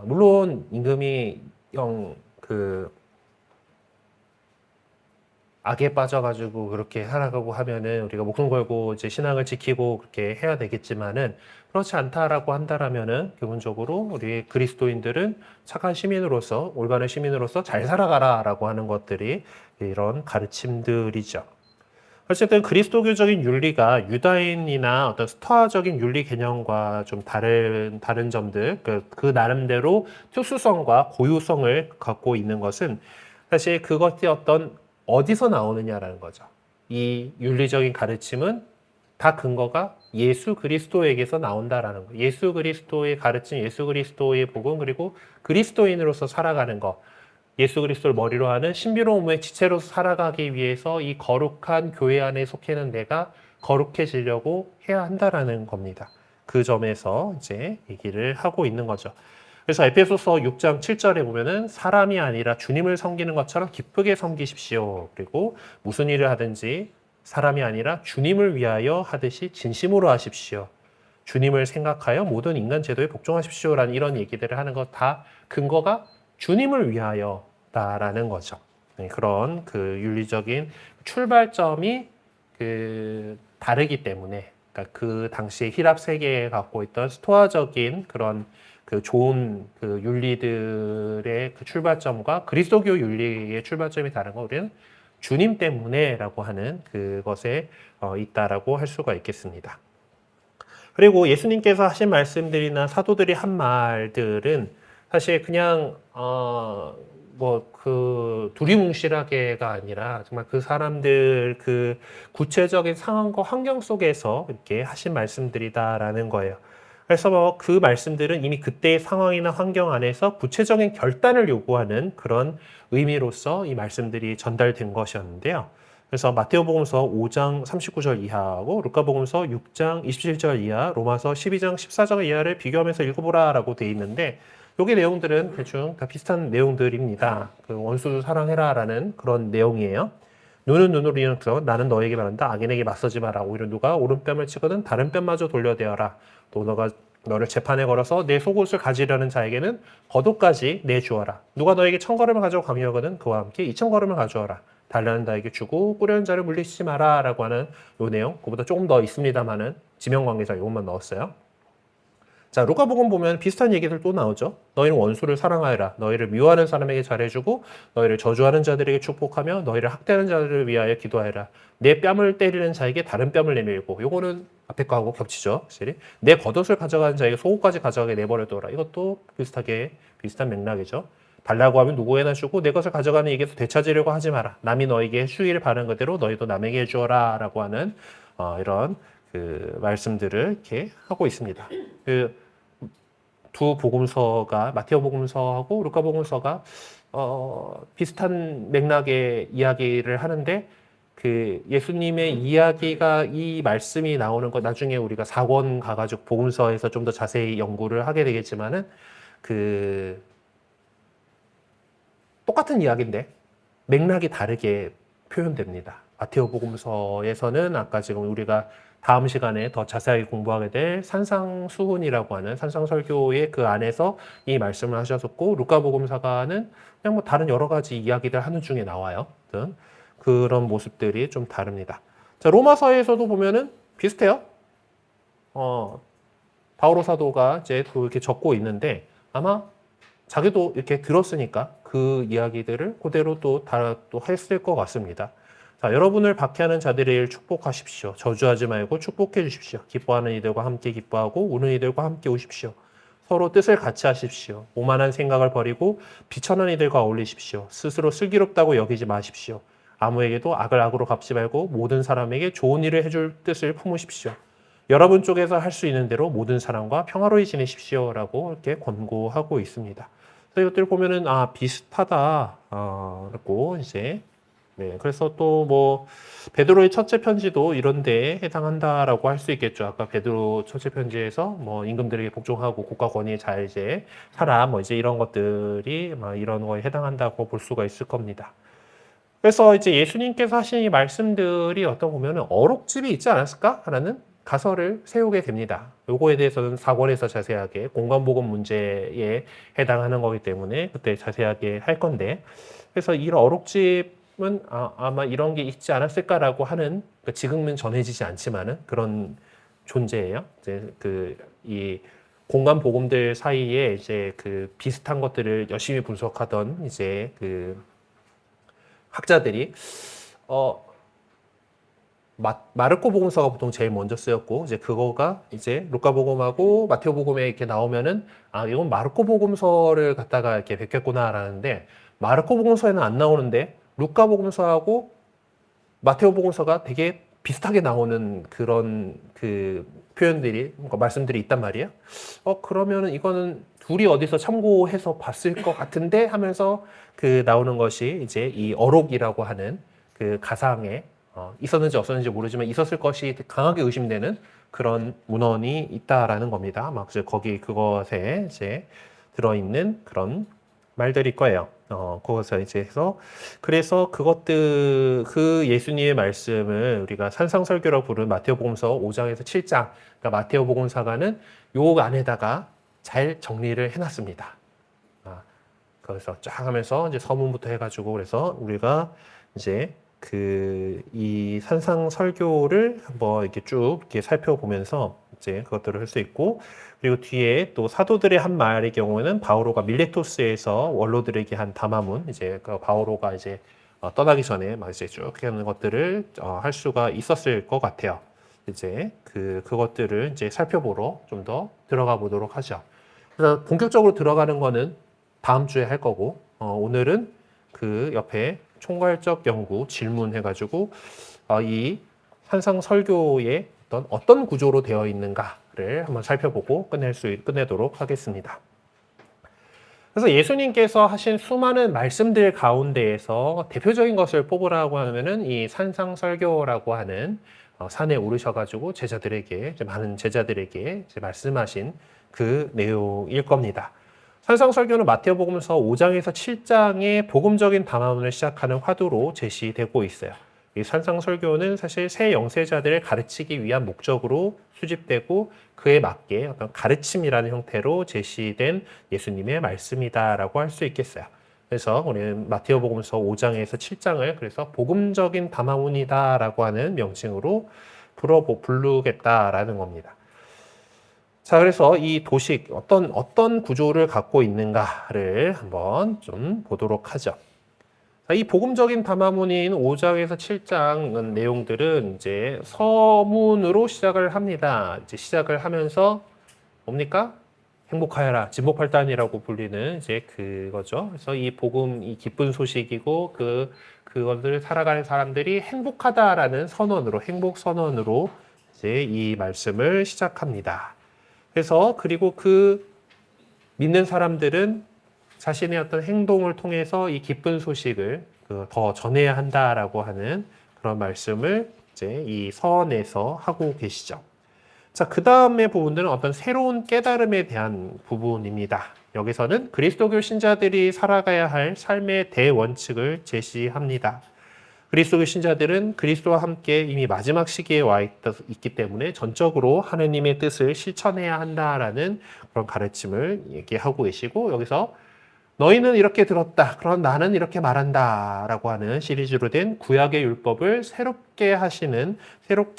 물론 임금이 그 악에 빠져가지고 그렇게 살아가고 하면은 우리가 목숨 걸고 이제 신앙을 지키고 그렇게 해야 되겠지만은 그렇지 않다라고 한다라면은 기본적으로 우리 그리스도인들은 착한 시민으로서 올바른 시민으로서 잘 살아가라라고 하는 것들이 이런 가르침들이죠. 어쨌든 그리스도교적인 윤리가 유다인이나 어떤 스토아적인 윤리 개념과 좀 다른 점들, 그 나름대로 특수성과 고유성을 갖고 있는 것은 사실 그것이 어디서 나오느냐라는 거죠. 이 윤리적인 가르침은 다 근거가 예수 그리스도에게서 나온다라는 거. 예수 그리스도의 가르침, 예수 그리스도의 복음, 그리고 그리스도인으로서 살아가는 것. 예수 그리스도를 머리로 하는 신비로운 몸의 지체로서 살아가기 위해서 이 거룩한 교회 안에 속해 있는 내가 거룩해지려고 해야 한다라는 겁니다. 그 점에서 이제 얘기를 하고 있는 거죠. 그래서 에베소서 6장 7절에 보면은 사람이 아니라 주님을 섬기는 것처럼 기쁘게 섬기십시오. 그리고 무슨 일을 하든지 사람이 아니라 주님을 위하여 하듯이 진심으로 하십시오. 주님을 생각하여 모든 인간 제도에 복종하십시오라는 이런 얘기들을 하는 것 다 근거가 주님을 위하여다라는 거죠. 그런 그 윤리적인 출발점이 다르기 때문에, 그러니까 그 당시에 히랍 세계에 갖고 있던 스토아적인 그런 그 좋은 그 윤리들의 그 출발점과 그리스도교 윤리의 출발점이 다른 거 우리는 주님 때문에라고 하는 그것에 있다라고 할 수가 있겠습니다. 그리고 예수님께서 하신 말씀들이나 사도들이 한 말들은 사실 그냥 그 두리뭉실하게가 아니라 정말 그 사람들 그 구체적인 상황과 환경 속에서 이렇게 하신 말씀들이다라는 거예요. 그래서 그 말씀들은 이미 그때의 상황이나 환경 안에서 구체적인 결단을 요구하는 그런 의미로서 이 말씀들이 전달된 것이었는데요. 그래서 마테오복음서 5장 39절 이하하고 루카복음서 6장 27절 이하, 로마서 12장 14절 이하를 비교하면서 읽어보라라고 돼 있는데 여기 내용들은 대충 다 비슷한 내용들입니다. 그 원수도 사랑해라라는 그런 내용이에요. 눈은 눈으로 이어서 나는 너에게 말한다. 악인에게 맞서지 마라. 오히려 누가 오른뺨을 치거든 다른 뺨마저 돌려대어라. 또 너를 재판에 걸어서 내 속옷을 가지려는 자에게는 겉옷까지 내주어라. 누가 너에게 1000걸음을 가져고 강요하거든 그와 함께 2000걸음을 가져와라. 달라는 자에게 주고 꾸려는 자를 물리치지 마라 라고 하는 요 내용. 그보다 조금 더 있습니다만은 지명관계자 요것만 넣었어요. 자, 루카복음 보면 비슷한 얘기들 또 나오죠. 너희는 원수를 사랑하여라. 너희를 미워하는 사람에게 잘해주고 너희를 저주하는 자들에게 축복하며 너희를 학대하는 자들을 위하여 기도하여라. 내 뺨을 때리는 자에게 다른 뺨을 내밀고 요거는 앞에 거하고 겹치죠. 확실히. 내 겉옷을 가져가는 자에게 속옷까지 가져가게 내버려둬라. 이것도 비슷한 맥락이죠. 달라고 하면 누구에나 주고 내 것을 가져가는 이에게서 되찾으려고 하지 마라. 남이 너에게 해주기를 바라는 그대로 너희도 남에게 해주어라 라고 하는 이런 그 말씀들을 이렇게 하고 있습니다. 그 두 복음서가 마테오 복음서하고 루카 복음서가 비슷한 맥락의 이야기를 하는데 그 예수님의 이야기가 이 말씀이 나오는 것 나중에 우리가 4권 가가지고 복음서에서 좀 더 자세히 연구를 하게 되겠지만은 그 똑같은 이야기인데 맥락이 다르게 표현됩니다. 마테오복음서에서는 아까 지금 우리가 다음 시간에 더 자세하게 공부하게 될 산상수훈이라고 하는 산상설교의 그 안에서 이 말씀을 하셨었고, 루카복음서가는 그냥 뭐 다른 여러 가지 이야기들 하는 중에 나와요. 등 그런 모습들이 좀 다릅니다. 자, 로마서에서도 보면은 비슷해요. 바오로 사도가 이제 또 이렇게 적고 있는데 아마 자기도 이렇게 들었으니까 그 이야기들을 그대로 또 했을 것 같습니다. 자, 여러분을 박해하는 자들의 일 축복하십시오. 저주하지 말고 축복해 주십시오. 기뻐하는 이들과 함께 기뻐하고 우는 이들과 함께 우십시오. 서로 뜻을 같이 하십시오. 오만한 생각을 버리고 비천한 이들과 어울리십시오. 스스로 슬기롭다고 여기지 마십시오. 아무에게도 악을 악으로 갚지 말고 모든 사람에게 좋은 일을 해줄 뜻을 품으십시오. 여러분 쪽에서 할 수 있는 대로 모든 사람과 평화로이 지내십시오라고 이렇게 권고하고 있습니다. 그래서 이것들 보면은 비슷하다라고 이제 그래서 또 뭐 베드로의 첫째 편지도 이런 데에 해당한다라고 할 수 있겠죠. 아까 베드로 첫째 편지에서 뭐 임금들에게 복종하고 국가 권위에 잘 이제 살아 뭐 이제 이런 것들이 막 이런 거에 해당한다고 볼 수가 있을 겁니다. 그래서 이제 예수님께서 하신 이 말씀들이 어떤 보면은 어록집이 있지 않았을까라는 가설을 세우게 됩니다. 요거에 대해서는 4권에서 자세하게 공간복음 문제에 해당하는 거기 때문에 그때 자세하게 할 건데, 그래서 이런 어록집은 아마 이런 게 있지 않았을까라고 하는, 그러니까 지금은 전해지지 않지만은 그런 존재예요. 이제 이 공간 복음들 사이에 이제 그 비슷한 것들을 열심히 분석하던 이제 그 학자들이 마르코 복음서가 보통 제일 먼저 쓰였고, 이제 그거가 이제 루카 복음하고 마테오 복음에 이렇게 나오면은 이건 마르코 복음서를 갖다가 이렇게 베꼈구나라는데, 마르코 복음서에는 안 나오는데 루카 복음서하고 마테오 복음서가 되게 비슷하게 나오는 그런 그 표현들이, 말씀들이 있단 말이에요. 그러면은 이거는 둘이 어디서 참고해서 봤을 것 같은데 하면서 그 나오는 것이 이제 이 어록이라고 하는 그 가상에 있었는지 없었는지 모르지만 있었을 것이 강하게 의심되는 그런 문헌이 있다라는 겁니다. 막 이제 거기 그것에 이제 들어있는 그런 말들일 거예요. 거기서 이제 해서 그래서 그 예수님의 말씀을 우리가 산상설교라고 부르는 마테오복음서 5장에서 7장, 그러니까 마테오복음사가는 요 안에다가 잘 정리를 해놨습니다. 그래서 쫙 하면서 이제 서문부터 해가지고 그래서 우리가 이제 이 산상 설교를 한번 이렇게 쭉 이렇게 살펴보면서 이제 그것들을 할 수 있고, 그리고 뒤에 또 사도들의 한 말의 경우에는 바오로가 밀레토스에서 원로들에게 한 담화문, 이제 그 바오로가 이제 떠나기 전에 막 이제 쭉 하는 것들을 할 수가 있었을 것 같아요. 이제 그것들을 이제 살펴보러 좀 더 들어가 보도록 하죠. 그래서 본격적으로 들어가는 거는 다음 주에 할 거고, 오늘은 그 옆에 총괄적 연구 질문해가지고 이 산상 설교의 어떤 구조로 되어 있는가를 한번 살펴보고 끝내도록 하겠습니다. 그래서 예수님께서 하신 수많은 말씀들 가운데에서 대표적인 것을 뽑으라고 하면은 이 산상 설교라고 하는 산에 오르셔가지고 많은 제자들에게 말씀하신 그 내용일 겁니다. 산상설교는 마테오복음서 5장에서 7장의 복음적인 담화문을 시작하는 화두로 제시되고 있어요. 이 산상설교는 사실 새 영세자들을 가르치기 위한 목적으로 수집되고 그에 맞게 어떤 가르침이라는 형태로 제시된 예수님의 말씀이다라고 할 수 있겠어요. 그래서 우리는 마테오복음서 5장에서 7장을 그래서 복음적인 담화문이다라고 하는 명칭으로 부르겠다라는 겁니다. 자, 그래서 이 도식 어떤 구조를 갖고 있는가를 한번 좀 보도록 하죠. 자, 이 복음적인 담화문인 5장에서 7장 내용들은 이제 서문으로 시작을 합니다. 이제 시작을 하면서 뭡니까? 행복하여라, 진복팔단이라고 불리는 이제 그거죠. 그래서 이 복음, 이 기쁜 소식이고 그것을 살아가는 사람들이 행복하다라는 선언으로, 행복 선언으로 이제 이 말씀을 시작합니다. 그래서 그리고 그 믿는 사람들은 자신의 어떤 행동을 통해서 이 기쁜 소식을 더 전해야 한다라고 하는 그런 말씀을 이제 이 서원에서 하고 계시죠. 자, 그 다음의 부분들은 어떤 새로운 깨달음에 대한 부분입니다. 여기서는 그리스도교 신자들이 살아가야 할 삶의 대원칙을 제시합니다. 그리스도의 신자들은 그리스도와 함께 이미 마지막 시기에 있기 때문에 전적으로 하느님의 뜻을 실천해야 한다라는 그런 가르침을 얘기하고 계시고, 여기서 너희는 이렇게 들었다, 그럼 나는 이렇게 말한다 라고 하는 시리즈로 된 구약의 율법을 새롭게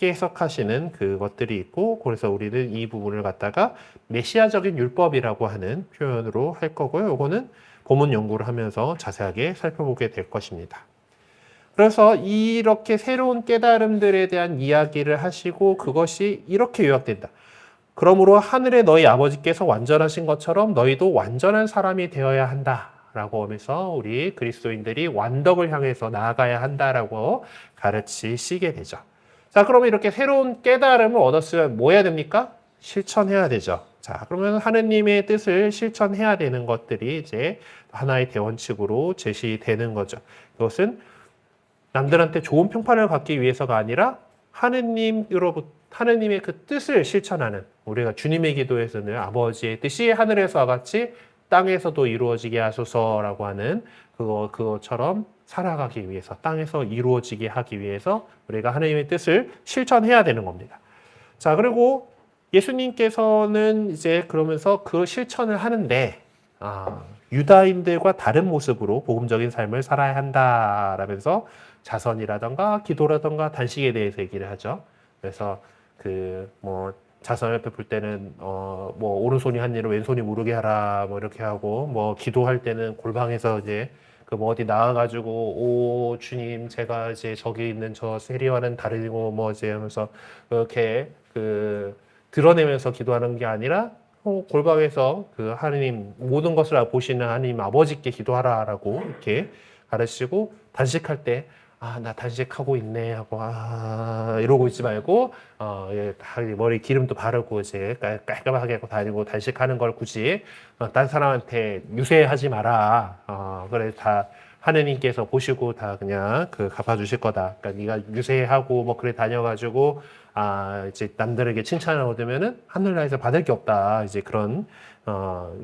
해석하시는 그것들이 있고, 그래서 우리는 이 부분을 갖다가 메시아적인 율법이라고 하는 표현으로 할 거고요. 이거는 본문 연구를 하면서 자세하게 살펴보게 될 것입니다. 그래서 이렇게 새로운 깨달음들에 대한 이야기를 하시고, 그것이 이렇게 요약된다. 그러므로 하늘의 너희 아버지께서 완전하신 것처럼 너희도 완전한 사람이 되어야 한다라고 하면서 우리 그리스도인들이 완덕을 향해서 나아가야 한다라고 가르치시게 되죠. 자, 그러면 이렇게 새로운 깨달음을 얻었으면 뭐 해야 됩니까? 실천해야 되죠. 자, 그러면 하느님의 뜻을 실천해야 되는 것들이 이제 하나의 대원칙으로 제시되는 거죠. 이것은 남들한테 좋은 평판을 받기 위해서가 아니라 하느님의 그 뜻을 실천하는, 우리가 주님의 기도에서는 아버지의 뜻이 하늘에서와 같이 땅에서도 이루어지게 하소서라고 하는 그것처럼 살아가기 위해서, 땅에서 이루어지게 하기 위해서 우리가 하느님의 뜻을 실천해야 되는 겁니다. 자, 그리고 예수님께서는 이제 그러면서 그 실천을 하는데, 유다인들과 다른 모습으로 복음적인 삶을 살아야 한다라면서 자선이라던가 기도라던가 단식에 대해서 얘기를 하죠. 그래서 자선을 베풀 때는 오른손이 한 일을 왼손이 모르게 하라 이렇게 하고, 기도할 때는 골방에서 이제 어디 나와가지고 오 주님 제가 이제 저기 있는 저 세리와는 다르고 이제 하면서 그렇게 드러내면서 기도하는 게 아니라 골방에서 하느님 모든 것을 보시는 하느님 아버지께 기도하라라고 이렇게 가르치고, 단식할 때 나 단식하고 있네 하고 이러고 있지 말고 머리 기름도 바르고 이제 깔끔하게 하고 다니고, 단식하는 걸 굳이 딴 사람한테 유세하지 마라. 그래 다 하느님께서 보시고 다 그냥 갚아주실 거다. 그러니까 네가 유세하고 그래 다녀가지고 이제 남들에게 칭찬을 얻으면은 하늘나라에서 받을 게 없다. 이제 그런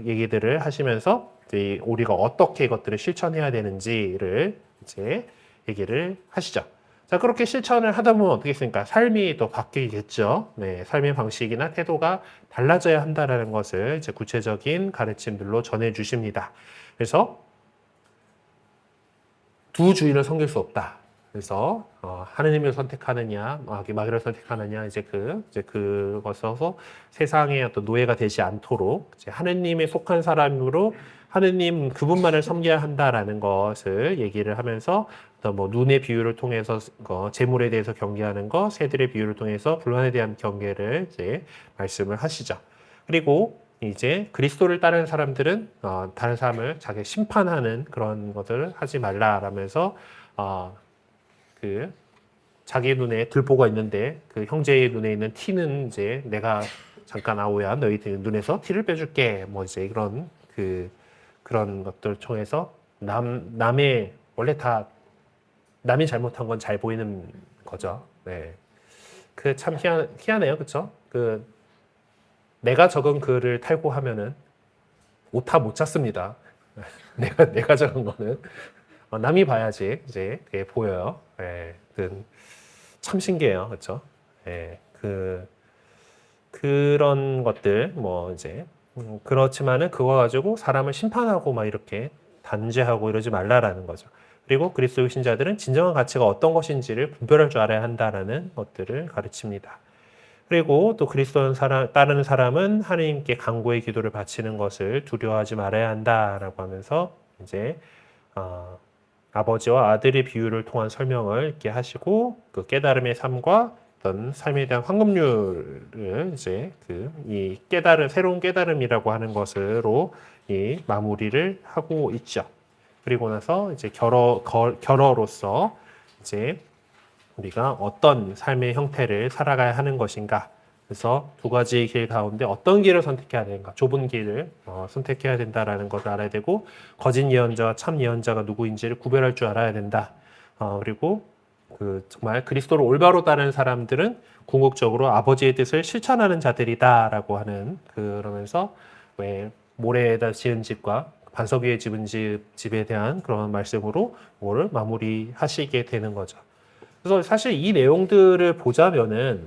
얘기들을 하시면서 이제 우리가 어떻게 이것들을 실천해야 되는지를 이제 얘기를 하시죠. 자, 그렇게 실천을 하다 보면 어떻게 됐습니까? 삶이 또 바뀌겠죠. 네, 삶의 방식이나 태도가 달라져야 한다라는 것을 이제 구체적인 가르침들로 전해 주십니다. 그래서 두 주인을 섬길 수 없다. 그래서 하느님을 선택하느냐, 마귀를 선택하느냐, 이제 그것에서 세상의 어떤 노예가 되지 않도록 이제 하느님에 속한 사람으로 하느님 그분만을 섬겨야 한다라는 것을 얘기를 하면서, 눈의 비유를 통해서 재물에 대해서 경계하는 것, 새들의 비유를 통해서 불완에 대한 경계를 이제 말씀을 하시죠. 그리고 이제 그리스도를 따르는 사람들은 다른 사람을 자기 심판하는 그런 것을 하지 말라라면서 자기 눈에 들보가 있는데 그 형제의 눈에 있는 티는 이제 내가 잠깐 아오야 너희들 눈에서 티를 빼줄게 이제 그런 것들 통해서 남의 원래 다 남이 잘못한 건 잘 보이는 거죠. 네. 참 희한해요, 그렇죠? 내가 적은 글을 탈고하면은 오타 못 찾습니다. 내가 적은 거는 남이 봐야지 이제 그게 보여요. 예, 참 신기해요, 그렇죠? 예, 그런 것들 이제 그렇지만은 그거 가지고 사람을 심판하고 이렇게 단죄하고 이러지 말라라는 거죠. 그리고 그리스도의 신자들은 진정한 가치가 어떤 것인지를 분별할 줄 알아야 한다라는 것들을 가르칩니다. 그리고 또 그리스도를 따르는 사람은 하느님께 간구의 기도를 바치는 것을 두려워하지 말아야 한다라고 하면서 이제 아버지와 아들의 비유를 통한 설명을 이렇게 하시고, 그 깨달음의 삶과 어떤 삶에 대한 황금률을 이제 이 새로운 깨달음이라고 하는 것으로 이 마무리를 하고 있죠. 그리고 나서 이제 결어로서 이제 우리가 어떤 삶의 형태를 살아가야 하는 것인가. 그래서 두 가지 길 가운데 어떤 길을 선택해야 되는가. 좁은 길을 선택해야 된다라는 것을 알아야 되고, 거짓 예언자와 참 예언자가 누구인지를 구별할 줄 알아야 된다. 그리고 정말 그리스도를 올바로 따르는 사람들은 궁극적으로 아버지의 뜻을 실천하는 자들이다라고 하는, 그러면서 왜 모래에다 지은 집과 반석 위에 집은 집에 대한 그런 말씀으로 뭐를 마무리하시게 되는 거죠. 그래서 사실 이 내용들을 보자면은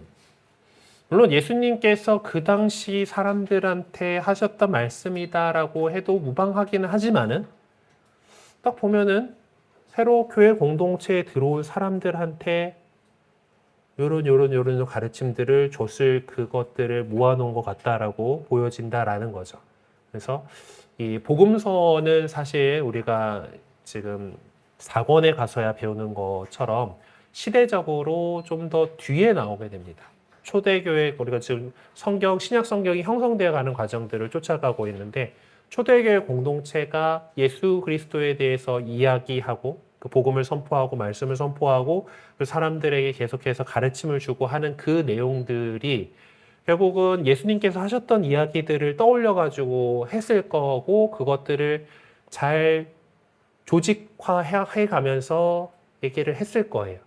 물론 예수님께서 그 당시 사람들한테 하셨던 말씀이다라고 해도 무방하기는 하지만은 딱 보면은 새로 교회 공동체에 들어올 사람들한테 요런 가르침들을 줬을 그것들을 모아놓은 것 같다라고 보여진다라는 거죠. 그래서 이 복음서는 사실 우리가 지금 4권에 가서야 배우는 것처럼 시대적으로 좀 더 뒤에 나오게 됩니다. 초대교회, 우리가 지금 신약 성경이 형성되어 가는 과정들을 쫓아가고 있는데 초대교회 공동체가 예수 그리스도에 대해서 이야기하고 그 복음을 선포하고 말씀을 선포하고 그 사람들에게 계속해서 가르침을 주고 하는 그 내용들이 결국은 예수님께서 하셨던 이야기들을 떠올려 가지고 했을 거고 그것들을 잘 조직화해 가면서 얘기를 했을 거예요.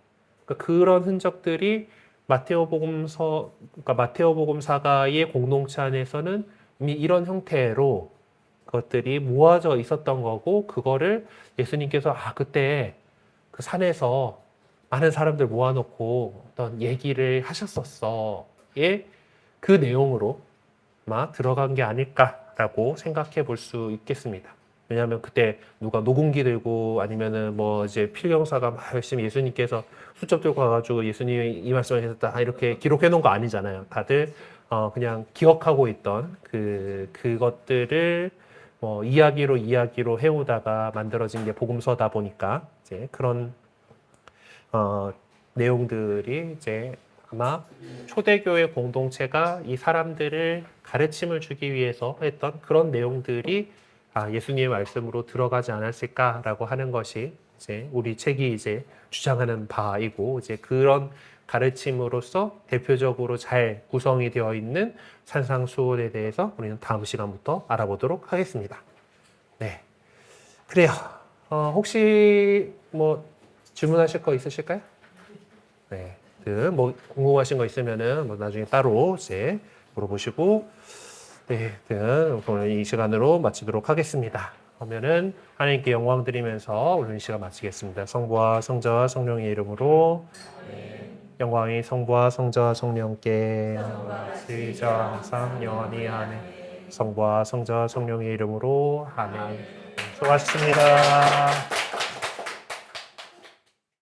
그러니까 그런 흔적들이 그러니까 마테오복음사가의 공동체 안에서는 이미 이런 형태로 그것들이 모아져 있었던 거고 그거를 예수님께서 그때 그 산에서 많은 사람들 모아놓고 어떤 얘기를 하셨었어의 그 내용으로 아마 들어간 게 아닐까라고 생각해 볼 수 있겠습니다. 왜냐하면 그때 누가 녹음기 들고 아니면은 뭐 이제 필경사가 막 열심히 예수님께서 수첩 들고 가가지고 예수님이 이 말씀을 하셨다 이렇게 기록해 놓은 거 아니잖아요. 다들 그냥 기억하고 있던 그것들을 뭐 이야기로 해오다가 만들어진 게 복음서다 보니까 이제 그런 내용들이 이제 아마 초대교회 공동체가 이 사람들을 가르침을 주기 위해서 했던 그런 내용들이 예수님의 말씀으로 들어가지 않았을까라고 하는 것이 이제 우리 책이 이제 주장하는 바이고 이제 그런 가르침으로서 대표적으로 잘 구성이 되어 있는 산상수훈에 대해서 우리는 다음 시간부터 알아보도록 하겠습니다. 네, 그래요. 혹시 뭐 질문하실 거 있으실까요? 네, 뭐 궁금하신 거 있으면은 뭐 나중에 따로 이제 물어보시고, 네, 오늘 이 시간으로 마치도록 하겠습니다. 그러면은 하나님께 영광 드리면서 오늘 이 시간 마치겠습니다. 성부와 성자와 성령의 이름으로 영광이 성부와 성자와 성령께 시자 항상 영원히 아멘. 성부와 성자와 성령의 이름으로 아멘. 수고하셨습니다.